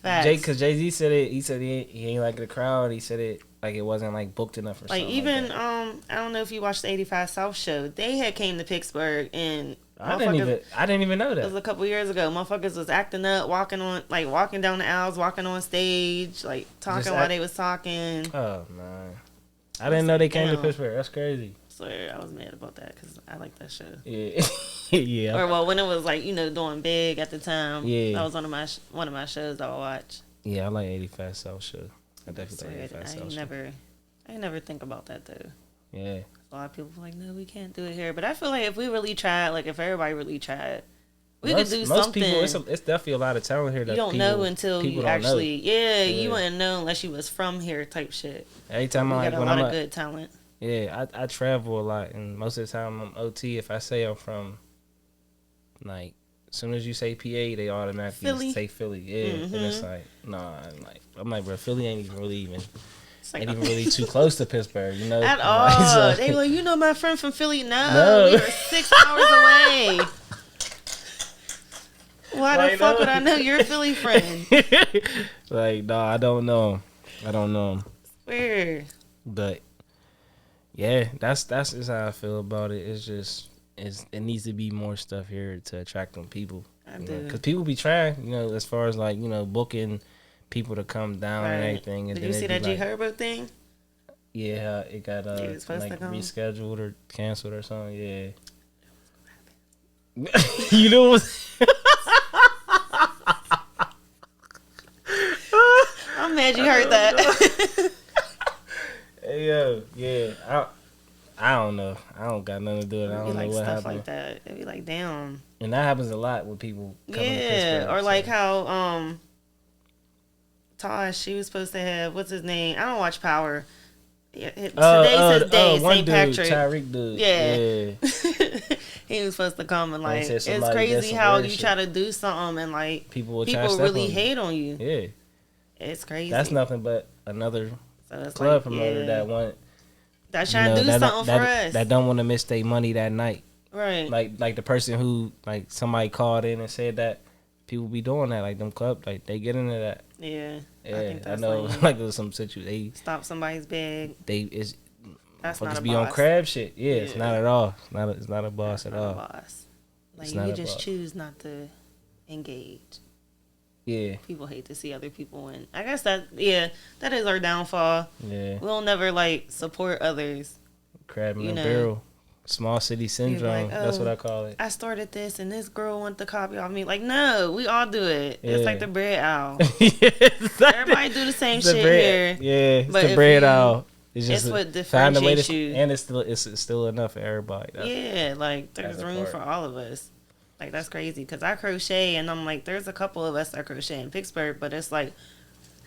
S3: Facts.
S2: Because Jay-Z said it. He said he ain't like the crowd. He said it like it wasn't like booked enough or something.
S3: Even
S2: like that.
S3: I don't know if you watched the 85 South show. They had came to Pittsburgh and
S2: I didn't even know that.
S3: It was a couple years ago. Motherfuckers was acting up, walking down the aisles, walking on stage, like talking while they was talking.
S2: Oh man, I didn't know they came to Pittsburgh. That's crazy.
S3: Swear, I was mad about that because I like that show.
S2: Yeah, yeah.
S3: Or well, when it was like doing big at the time.
S2: Yeah,
S3: that was one of my shows I would watch.
S2: Yeah, I like 85 South show. I definitely like 85 South
S3: show. I never think about that though.
S2: Yeah.
S3: A lot of people are like, no, we can't do it here. But I feel like if we really tried, like if everybody really tried, we could do something. Most people, it's definitely a lot of talent here. That you don't know until you actually, you wouldn't know unless you was from here type shit.
S2: Every time
S3: we got a lot of good talent.
S2: Yeah, I travel a lot, and most of the time I'm OT. If I say I'm from, like, as soon as you say PA, they automatically say Philly. Yeah, and it's like, nah, I'm like, bro, Philly ain't even really too close to Pittsburgh, you know?
S3: At all. They were like, my friend from Philly? No. We were 6 hours away. Why the fuck would I know your Philly friend?
S2: Like, no, I don't know him.
S3: Swear.
S2: But, yeah, that's just how I feel about it. It's just, it needs to be more stuff here to attract them people.
S3: I do.
S2: Because people be trying, as far as, like, booking people to come down and everything. And
S3: did you see that G Herbo thing?
S2: Yeah, it got rescheduled or canceled or something. Yeah. You know what?
S3: I'm mad you heard that.
S2: Hey, yo, yeah. I don't know. I don't got nothing to do with it. I don't know what happened.
S3: Like that. It'd be like, damn.
S2: And that happens a lot with people coming to Pittsburgh.
S3: Or like how Tosh, she was supposed to have, what's his name? I don't watch Power. Today's his day, St. Patrick.
S2: Tyreek dude.
S3: Yeah. He was supposed to come and like, it's crazy how you try to do something and like people really hate on you.
S2: Yeah.
S3: It's crazy.
S2: That's nothing but another club promoter
S3: that's trying to do something for us.
S2: That don't want to miss their money that night.
S3: Right.
S2: Like the person who, like, somebody called in and said that people be doing that, like them club, like they get into that.
S3: Yeah.
S2: I know. Like there's some situation they
S3: stop somebody's bag. That's not a
S2: be
S3: boss.
S2: On crab shit. Yeah, it's not at all. It's not a boss at all.
S3: A boss. Like you just choose not to engage.
S2: Yeah.
S3: People hate to see other people win. I guess that is our downfall.
S2: Yeah.
S3: We'll never like support others.
S2: Crab in a barrel. Small city syndrome. Like, that's what I call it.
S3: I started this and this girl want to copy off me. Like, no, we all do it. Yeah. It's like the bread owl. Everybody do the same shit here.
S2: Yeah, it's the bread owl.
S3: It's what differentiates you.
S2: And it's still enough for everybody.
S3: Like there's room for all of us. Like that's crazy because I crochet and I'm like, there's a couple of us that crochet in Pittsburgh, but it's like,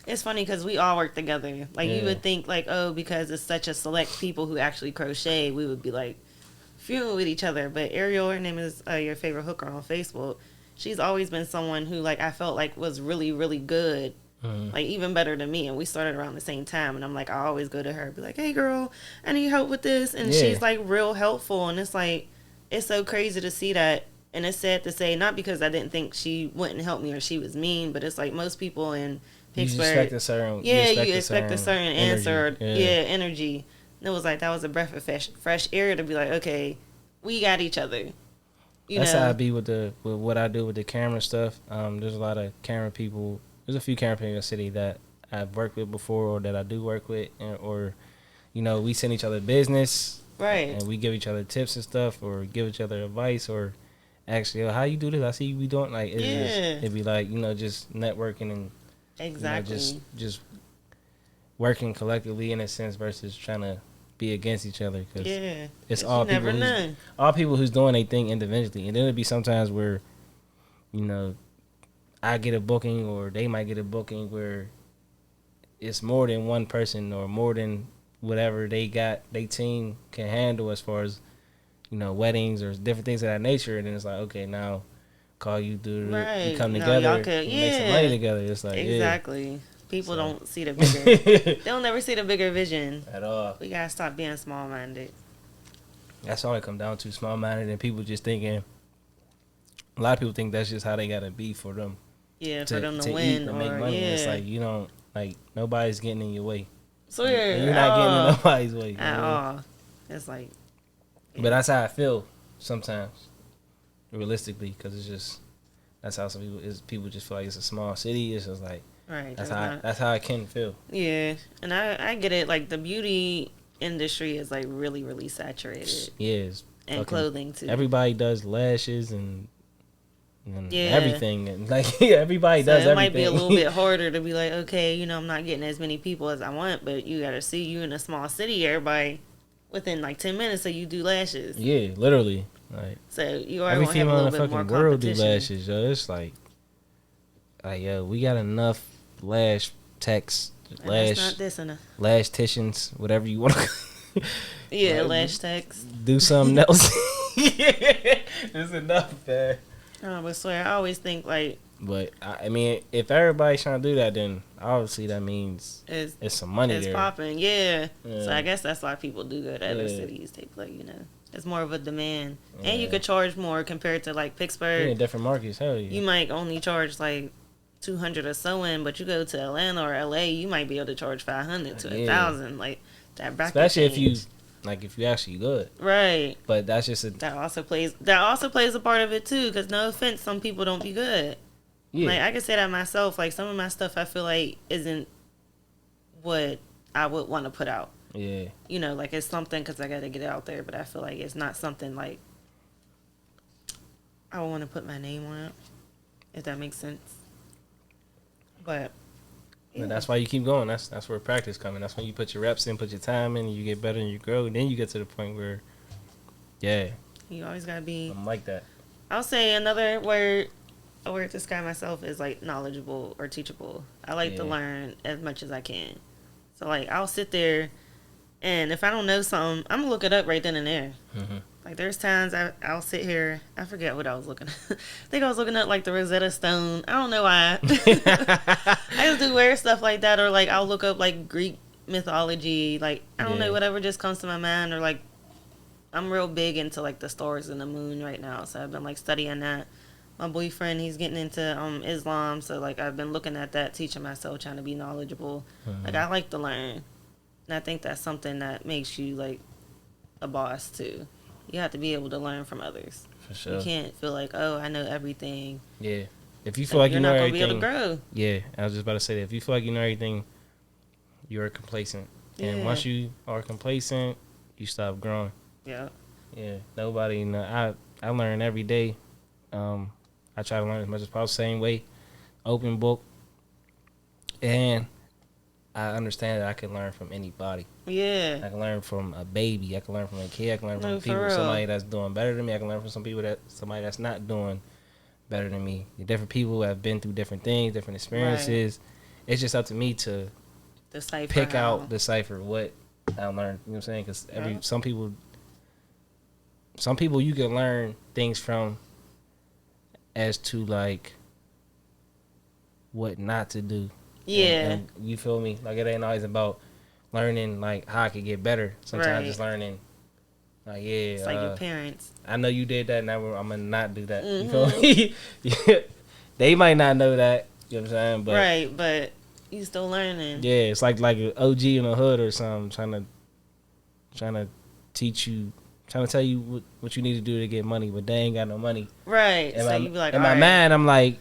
S3: it's funny because we all work together. Like you would think like, oh, because it's such a select people who actually crochet, we would be like feuding with each other. But Ariel, her name is your favorite hooker on Facebook. She's always been someone who like I felt like was really, really good. Like even better than me, and we started around the same time, and I'm like, I always go to her, be like, hey girl, I need help with this, and she's like real helpful, and it's like, it's so crazy to see that, and it's sad to say, not because I didn't think she wouldn't help me or she was mean, but it's like most people in Pittsburgh, you expect a certain answer, energy, and it was like, that was a breath of fresh air to be like, okay, we got each other.
S2: That's how I be with what I do with the camera stuff. There's a lot of camera people. There's a few camera people in the city that I've worked with before or that I do work with, or, we send each other business.
S3: Right.
S2: And we give each other tips and stuff or give each other advice or actually, how you do this? I see you be doing like, it'd be like, just networking and
S3: exactly
S2: just working collectively in a sense versus trying to be against each other. Cause it's all people who's doing a thing individually. And then it'd be sometimes where, I get a booking or they might get a booking where it's more than one person or more than whatever they team can handle as far as, weddings or different things of that nature. And then it's like, okay, now call you through, you come together, make some money together. It's like,
S3: exactly. People don't see the bigger, they'll never see the bigger vision.
S2: At all.
S3: We gotta stop being small-minded.
S2: That's all it come down to, small-minded, and people just thinking, a lot of people think that's just how they gotta be for them.
S3: Yeah, for them to
S2: eat
S3: win
S2: and make
S3: or
S2: money.
S3: yeah.
S2: It's like you don't like nobody's getting in your way.
S3: Swear,
S2: And you're not getting in nobody's way
S3: at all. It's like,
S2: yeah. But that's how I feel sometimes, realistically, because it's just that's how some people is. People just feel like it's a small city. It's just like
S3: right.
S2: That's how I can feel.
S3: Yeah, and I get it. Like the beauty industry is like really, really saturated.
S2: Yeah,
S3: and clothing too.
S2: Everybody does lashes and everything, and like everybody does everything. It
S3: might be a little bit harder to be like, okay, I'm not getting as many people as I want, but you got to see you in a small city. Everybody within like 10 minutes, so you do lashes.
S2: Yeah, literally. Like
S3: so you are
S2: every
S3: gonna have
S2: female
S3: a
S2: in
S3: little
S2: the
S3: bit more
S2: fucking world do
S3: competition.
S2: lashes, yo. It's like yo, we got enough lash techs, lashticians, whatever you want to.
S3: Yeah, lash techs.
S2: Do something else. Yeah, it's enough, man.
S3: Oh, but swear, I always think like.
S2: But I mean, if everybody's trying to do that, then obviously that means it's some money there.
S3: It's popping, yeah. So I guess that's why people do go to other cities. They like, it's more of a demand, and you could charge more compared to like Pittsburgh.
S2: Yeah, different markets, hell yeah.
S3: You might only charge like $200 or so in, but you go to Atlanta or LA, you might be able to charge $500 to $1,000. Like that bracket.
S2: Especially
S3: change.
S2: if you actually good,
S3: right?
S2: But that's just
S3: that also plays a part of it too. Because no offense, some people don't be good. Yeah. Like I can say that myself. Like some of my stuff, I feel like isn't what I would want to put out.
S2: Yeah.
S3: Like it's something because I got to get it out there, but I feel like it's not something like I would want to put my name on it, if that makes sense. But
S2: yeah. That's why you keep going. That's where practice coming. That's when you put your reps in, put your time in, and you get better and you grow. And then you get to the point where, yeah,
S3: you always gotta be.
S2: I'm like that.
S3: I'll say another word. A word to describe myself is like knowledgeable or teachable. I like to learn as much as I can. So like I'll sit there, and if I don't know something, I'm gonna look it up right then and there. Mm-hmm. Like there's times I'll sit here. I forget what I was looking at. I think I was looking up like the Rosetta Stone. I don't know why. I just do weird stuff like that, or like I'll look up like Greek mythology. Like I don't know, whatever just comes to my mind, or like I'm real big into like the stars and the moon right now. So I've been like studying that. My boyfriend, he's getting into Islam, so like I've been looking at that, teaching myself, trying to be knowledgeable. Mm-hmm. Like I like to learn, and I think that's something that makes you like a boss too. You have to be able to learn from others.
S2: For sure.
S3: You can't feel like, oh, I know everything.
S2: Yeah. If you feel like you know everything,
S3: you're not gonna be able to grow.
S2: Yeah, I was just about to say that. If you feel like you know everything, you're complacent, and once you are complacent, you stop growing.
S3: Yeah.
S2: Yeah. Nobody. I learn every day. I try to learn as much as possible, same way, open book, and I understand that I can learn from anybody.
S3: Yeah.
S2: I can learn from a baby. I can learn from a kid. I can learn from somebody that's doing better than me. I can learn from somebody that's not doing better than me. The different people who have been through different things, different experiences. Right. It's just up to me to decipher what I learn. You know what I'm saying? Because some people you can learn things from as to like what not to do.
S3: Yeah.
S2: And you feel me? Like it ain't always about learning like how I could get better. Sometimes just learning like
S3: it's like your parents.
S2: I know you did that, now I'm gonna not do that. Mm-hmm. You feel me? Yeah. They might not know that. You know what I'm saying? But
S3: right, but you still learning.
S2: Yeah, it's like an OG in the hood or something trying to teach you, trying to tell you what you need to do to get money, but they ain't got no money.
S3: Right. So you be like,
S2: in my mind, I'm like,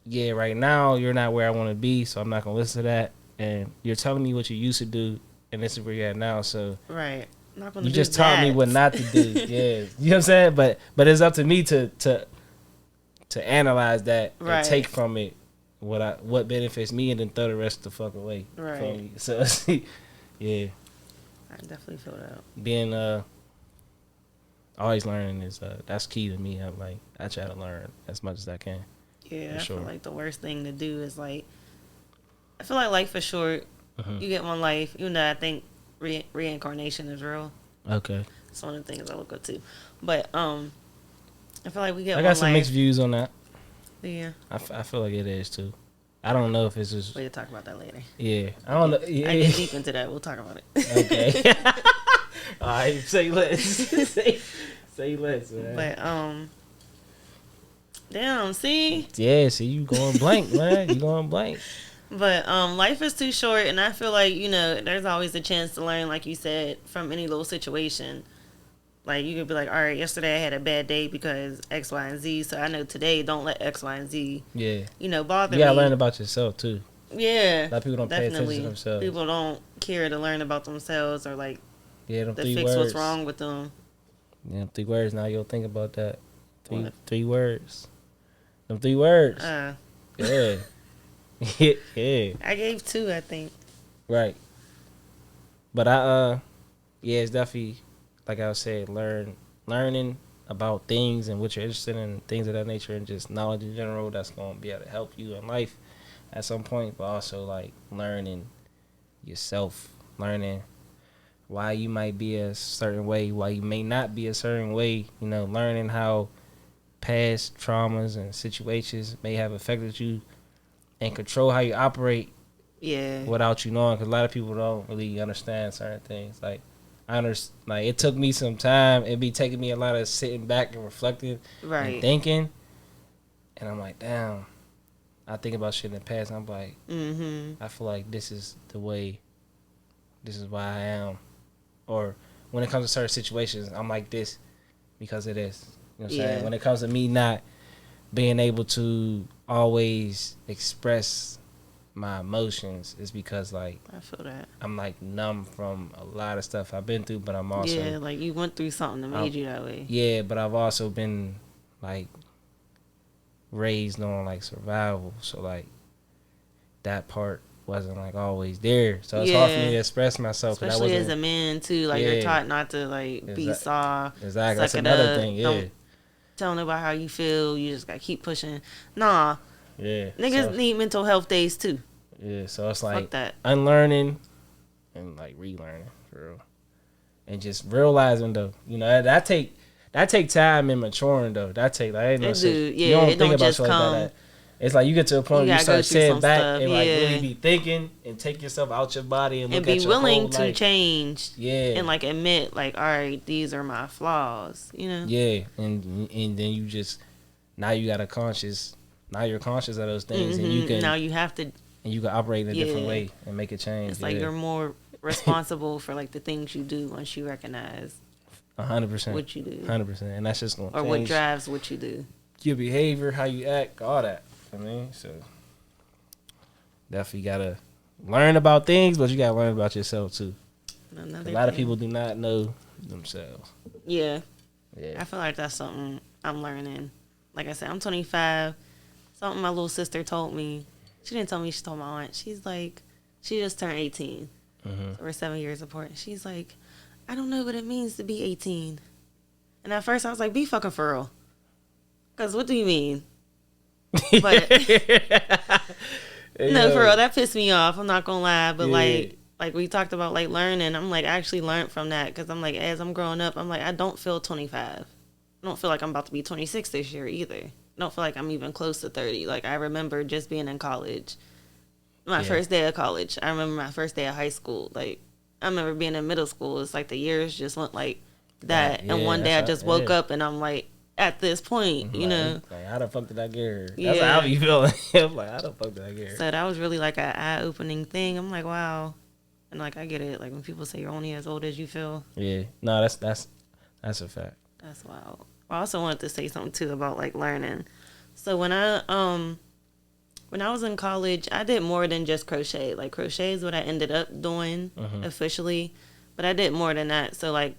S2: yeah, right now you're not where I want to be, so I'm not gonna listen to that. And you're telling me what you used to do, and this is where you're at now. So
S3: right, not gonna
S2: you just taught me what not to do. Yeah, you know what I'm saying. But it's up to me to analyze that and take from it what benefits me, and then throw the rest the fuck away.
S3: Right.
S2: So yeah.
S3: I definitely feel that.
S2: Being always learning is that's key to me. I try to learn as much as I can.
S3: Yeah, I feel like the worst thing to do is like, I feel like life is short. Mm-hmm. You get one life. Even though I think reincarnation is real.
S2: Okay.
S3: It's one of the things I look up to. But I feel like we get.
S2: I got some mixed views on that.
S3: Yeah.
S2: I feel like it is too. I don't know if it's just.
S3: We'll talk about that later.
S2: Yeah, I don't know. Yeah.
S3: I get deep into that. We'll talk about it.
S2: Okay. All right, say less. say less, man.
S3: But Damn, see?
S2: Yeah, see, you going blank, man. You going blank.
S3: But life is too short, and I feel like, there's always a chance to learn, like you said, from any little situation. Like, you could be like, all right, yesterday I had a bad day because X, Y, and Z, so I know today don't let X, Y, and Z, bother me.
S2: You gotta learn about yourself, too.
S3: Yeah.
S2: A lot of people don't pay attention to themselves.
S3: People don't care to learn about themselves or, like,
S2: to
S3: fix what's wrong with them.
S2: Yeah, 3 words. Now you'll think about that. Three words. Them 3 words. Yeah. Yeah.
S3: I gave 2, I think.
S2: Right. But it's definitely, like I was saying, learning about things and what you're interested in, things of that nature, and just knowledge in general that's going to be able to help you in life at some point, but also, like, learning yourself, learning why you might be a certain way, why you may not be a certain way, learning how past traumas and situations may have affected you and control how you operate without you knowing, because a lot of people don't really understand certain things. Like, it took me some time. It be taking me a lot of sitting back and reflecting and thinking, and I'm like, damn, I think about shit in the past, and I'm like, I feel like this is the way, this is why I am. Or when it comes to certain situations, I'm like this because of this. You know what I'm saying? When it comes to me not being able to always express my emotions, is because, like,
S3: I feel that
S2: I'm, like, numb from a lot of stuff I've been through, but I'm also
S3: like you went through something that made you that way. Yeah,
S2: but I've also been, like, raised on, like, survival, so, like, that part wasn't, like, always there, so it's hard for me to express myself,
S3: especially as a man too. Like, you're taught not to, like, be soft.
S2: Exactly, that's another thing.
S3: Don't tell nobody how you feel. You just gotta keep pushing. Nah. Yeah. Niggas need mental health days too.
S2: Yeah. So it's like
S3: that.
S2: Unlearning and, like, relearning for real, and just realizing though, that take time and maturing though. That take, like, ain't no shit. You don't think about shit like that. It's like you get to a point where you start sitting back and like really be thinking and take yourself out your body and look at your whole life. And be willing to change. Yeah.
S3: And, like, admit, like, all right, these are my flaws,
S2: Yeah. And then you just, now you're conscious of those things, and you can,
S3: now you have to,
S2: and you can operate in a different way and make a change.
S3: It's like you're more responsible for, like, the things you do once you recognize
S2: 100%
S3: what you do.
S2: 100%. And that's just going to change.
S3: Or what drives what you do.
S2: Your behavior, how you act, all that. So definitely gotta learn about things, but you gotta learn about yourself too. A lot of people do not know themselves.
S3: Yeah. I feel like that's something I'm learning. Like I said, I'm 25. Something my little sister told me. She didn't tell me, she told my aunt. She's like, she just turned 18. So we're 7 years apart. She's like, I don't know what it means to be 18. And at first I was like, be fucking for real. Because what do you mean? But no, for real, that pissed me off. I'm not gonna lie, but like we talked about, like, learning. I'm like, I actually learned from that, because I'm like, as I'm growing up, I'm like, I don't feel 25. I don't feel like I'm about to be 26 this year either. I don't feel like I'm even close to 30. Like, I remember just being in college, my first day of college. I remember my first day of high school. Like, I remember being in middle school. It's like the years just went like that, and one day I just woke up and I'm like, at this point,
S2: Like, how the fuck did I get here? That's how I be feeling. I'm like, how the fuck did I get here?
S3: So that was really, like, an eye-opening thing. I'm like, wow. And, like, I get it. Like, when people say you're only as old as you feel.
S2: Yeah. No, that's a fact.
S3: That's wild. I also wanted to say something, too, about, like, learning. So when I was in college, I did more than just crochet. Like, crochet is what I ended up doing officially. But I did more than that. So, like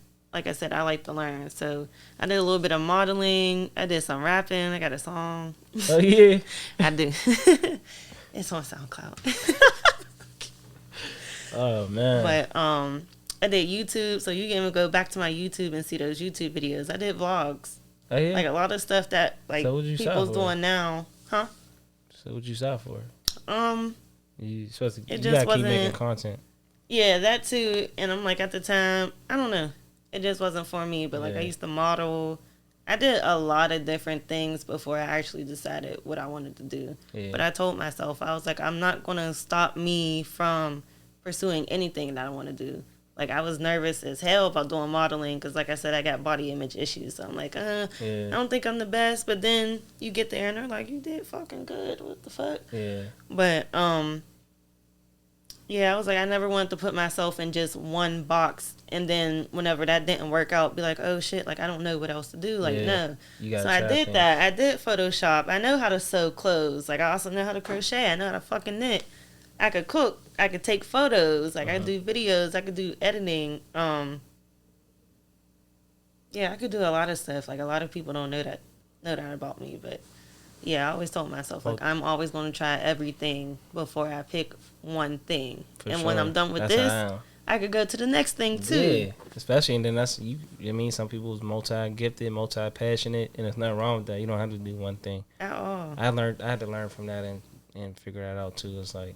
S3: I said, I like to learn. So I did a little bit of modeling. I did some rapping. I got a song.
S2: Oh, yeah?
S3: I do. It's on SoundCloud.
S2: Oh, man.
S3: But I did YouTube. So you can go back to my YouTube and see those YouTube videos. I did vlogs.
S2: Oh, yeah?
S3: Like, a lot of stuff that, like, people's doing now. Huh?
S2: So what you signed for? You supposed to,
S3: you
S2: gotta keep making content.
S3: Yeah, that too. And I'm like, at the time, I don't know. It just wasn't for me, but, like, I used to model. I did a lot of different things before I actually decided what I wanted to do. Yeah. But I told myself, I was like, I'm not going to stop me from pursuing anything that I want to do. Like, I was nervous as hell about doing modeling because, like I said, I got body image issues. So I'm like, I don't think I'm the best. But then you get there and they're like, you did fucking good. What the fuck?
S2: Yeah.
S3: But, yeah, I was like, I never wanted to put myself in just one box. And then whenever that didn't work out, be like, oh, shit, like, I don't know what else to do. Like, no. So I did that. I did Photoshop. I know how to sew clothes. Like, I also know how to crochet. I know how to fucking knit. I could cook. I could take photos. Like, I do videos. I could do editing. Yeah, I could do a lot of stuff. Like, a lot of people don't know that about me. But, yeah, I always told myself, like, I'm always going to try everything before I pick one thing. When I'm done with this, I could go to the next thing, too.
S2: Yeah, especially, and then that's, I mean, some people's multi-gifted, multi-passionate, and there's nothing wrong with that. You don't have to do one thing.
S3: At all.
S2: I had to learn from that and figure that out, too. It's like,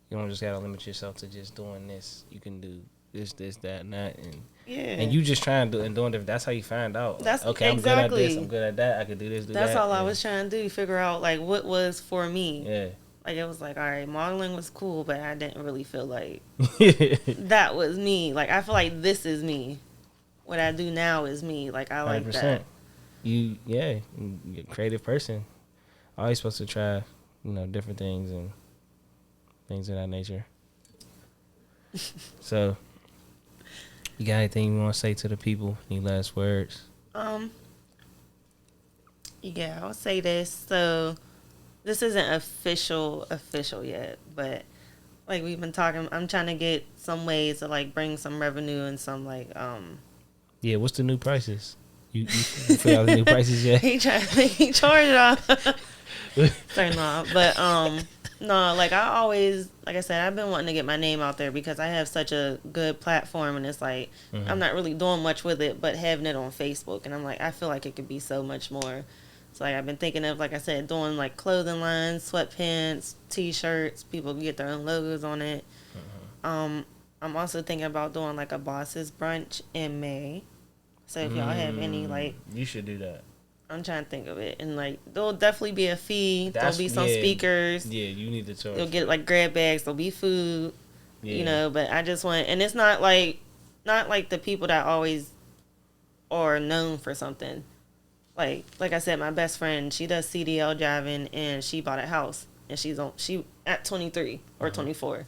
S2: you don't just got to limit yourself to just doing this. You can do this, that, and that. And you just trying to do and doing different. That's how you find out.
S3: That's
S2: okay,
S3: exactly.
S2: I'm good at this. I'm good at that. I could do this, do
S3: That's
S2: that.
S3: all I was trying to do. Figure out, like, what was for me.
S2: Yeah.
S3: Like, it was like, all right, modeling was cool, but I didn't really feel like that was me. Like, I feel like this is me. What I do now is me. Like, I like 100%. That.
S2: You're a creative person. Always supposed to try, different things and things of that nature. So, you got anything you want to say to the people? Any last words?
S3: Yeah, I'll say this. So, this isn't official yet, but like we've been talking, I'm trying to get some ways to like bring some revenue and some like
S2: Yeah, what's the new prices? You figure out the new prices yet?
S3: He charge it off. Sorry, no, but no, like I always, like I said, I've been wanting to get my name out there because I have such a good platform, and it's like I'm not really doing much with it, but having it on Facebook, and I'm like, I feel like it could be so much more. So like I've been thinking of, like I said, doing like clothing lines, sweatpants, T-shirts. People can get their own logos on it. I'm also thinking about doing like a boss's brunch in May. So if y'all have any like,
S2: you should do that.
S3: I'm trying to think of it, and like there'll definitely be a fee. There'll be some speakers.
S2: Yeah, you need to charge.
S3: You'll get like grab bags. There'll be food. Yeah. But I just want, and it's not like the people that always are known for something. Like I said, my best friend, she does CDL driving, and she bought a house, and she at 23 or 24,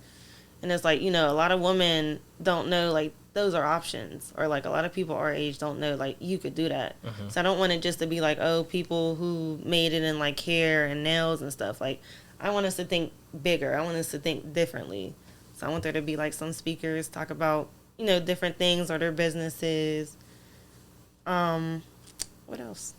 S3: and it's like, a lot of women don't know like those are options, or like a lot of people our age don't know like you could do that. So I don't want it just to be like, oh, people who made it in like hair and nails and stuff. Like I want us to think bigger. I want us to think differently. So I want there to be like some speakers talk about different things or their businesses. What else?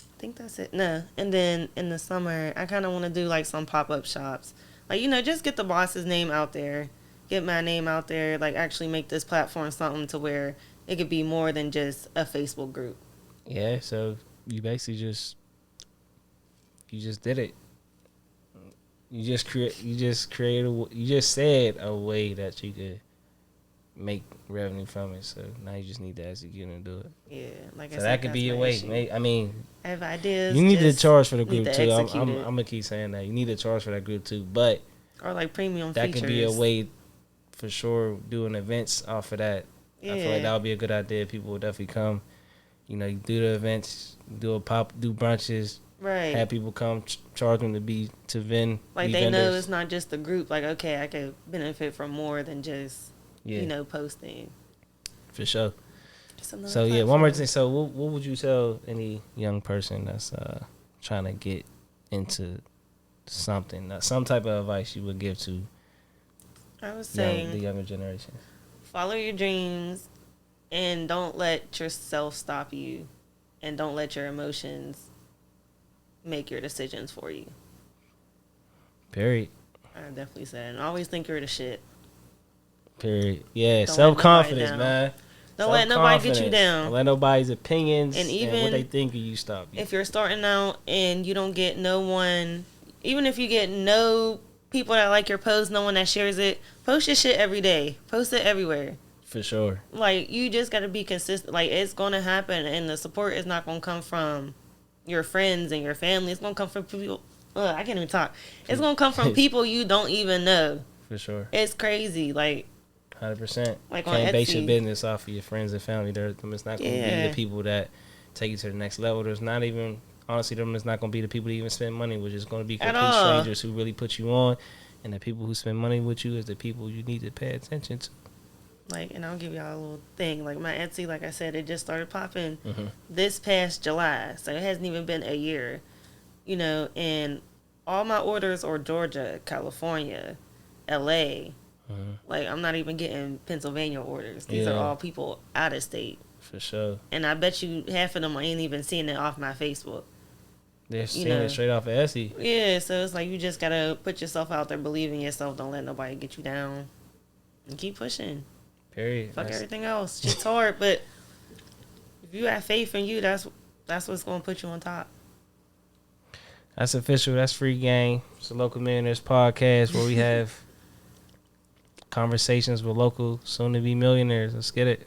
S3: I think that's it. No. And then in the summer, I kind of want to do like some pop-up shops. Like, just get the boss's name out there. Get my name out there. Like, actually make this platform something to where it could be more than just a Facebook group.
S2: Yeah, so you basically just did it. You just said a way that you could make revenue from it. So now you just need to execute and do it.
S3: Yeah, like
S2: so
S3: I said,
S2: that could be your way. I mean,
S3: I have ideas.
S2: You need to charge for the group too. I'm gonna keep saying that. You need to charge for that group too, but
S3: or like premium
S2: that
S3: features.
S2: could be a way for sure. Doing events off of that. Yeah. I feel like that would be a good idea. People will definitely come. You do the events, do brunches.
S3: Right.
S2: Have people come, charge them to vend.
S3: Like they know it's not just the group. Like, okay, I could benefit from more than just posting.
S2: For sure. So yeah, one more thing. So what would you tell any young person that's trying to get into something, some type of advice you would give to?
S3: I would say
S2: the younger generation.
S3: Follow your dreams, and don't let yourself stop you, and don't let your emotions make your decisions for you.
S2: Period.
S3: I definitely said, and always think you're the shit.
S2: Period. Yeah, self-confidence, man.
S3: Don't let nobody get you down.
S2: Don't let nobody's opinions
S3: and even
S2: what they think of you stop you.
S3: If you're starting out and you don't get no one, even if you get no people that like your post, no one that shares it, post your shit every day. Post it everywhere.
S2: For sure.
S3: Like, you just got to be consistent. Like, it's going to happen, and the support is not going to come from your friends and your family. It's going to come from people. I can't even talk. It's going to come from people you don't even know.
S2: For sure.
S3: It's crazy. Like,
S2: 100%.
S3: Like on
S2: Can't base
S3: Etsy.
S2: your business off of your friends and family. It's not going to be the people that take you to the next level. There's not even, honestly, it's not going to be the people that even spend money with. It's going to be complete strangers who really put you on. And the people who spend money with you is the people you need to pay attention to.
S3: Like, and I'll give y'all a little thing. Like, my Etsy, like I said, it just started popping this past July. So it hasn't even been a year. You know, and all my orders are Georgia, California, LA. Like, I'm not even getting Pennsylvania orders. These are all people out of state.
S2: For sure.
S3: And I bet you half of them ain't even seeing it off my Facebook.
S2: They're seeing it straight off of Etsy.
S3: Yeah, so it's like you just got to put yourself out there, believe in yourself, don't let nobody get you down, and keep pushing.
S2: Period.
S3: Fuck everything else. Shit's hard, but if you have faith in you, that's what's going to put you on top.
S2: That's official. That's free game. It's a Local Millionaires podcast where we have conversations with local soon-to-be millionaires. Let's get it.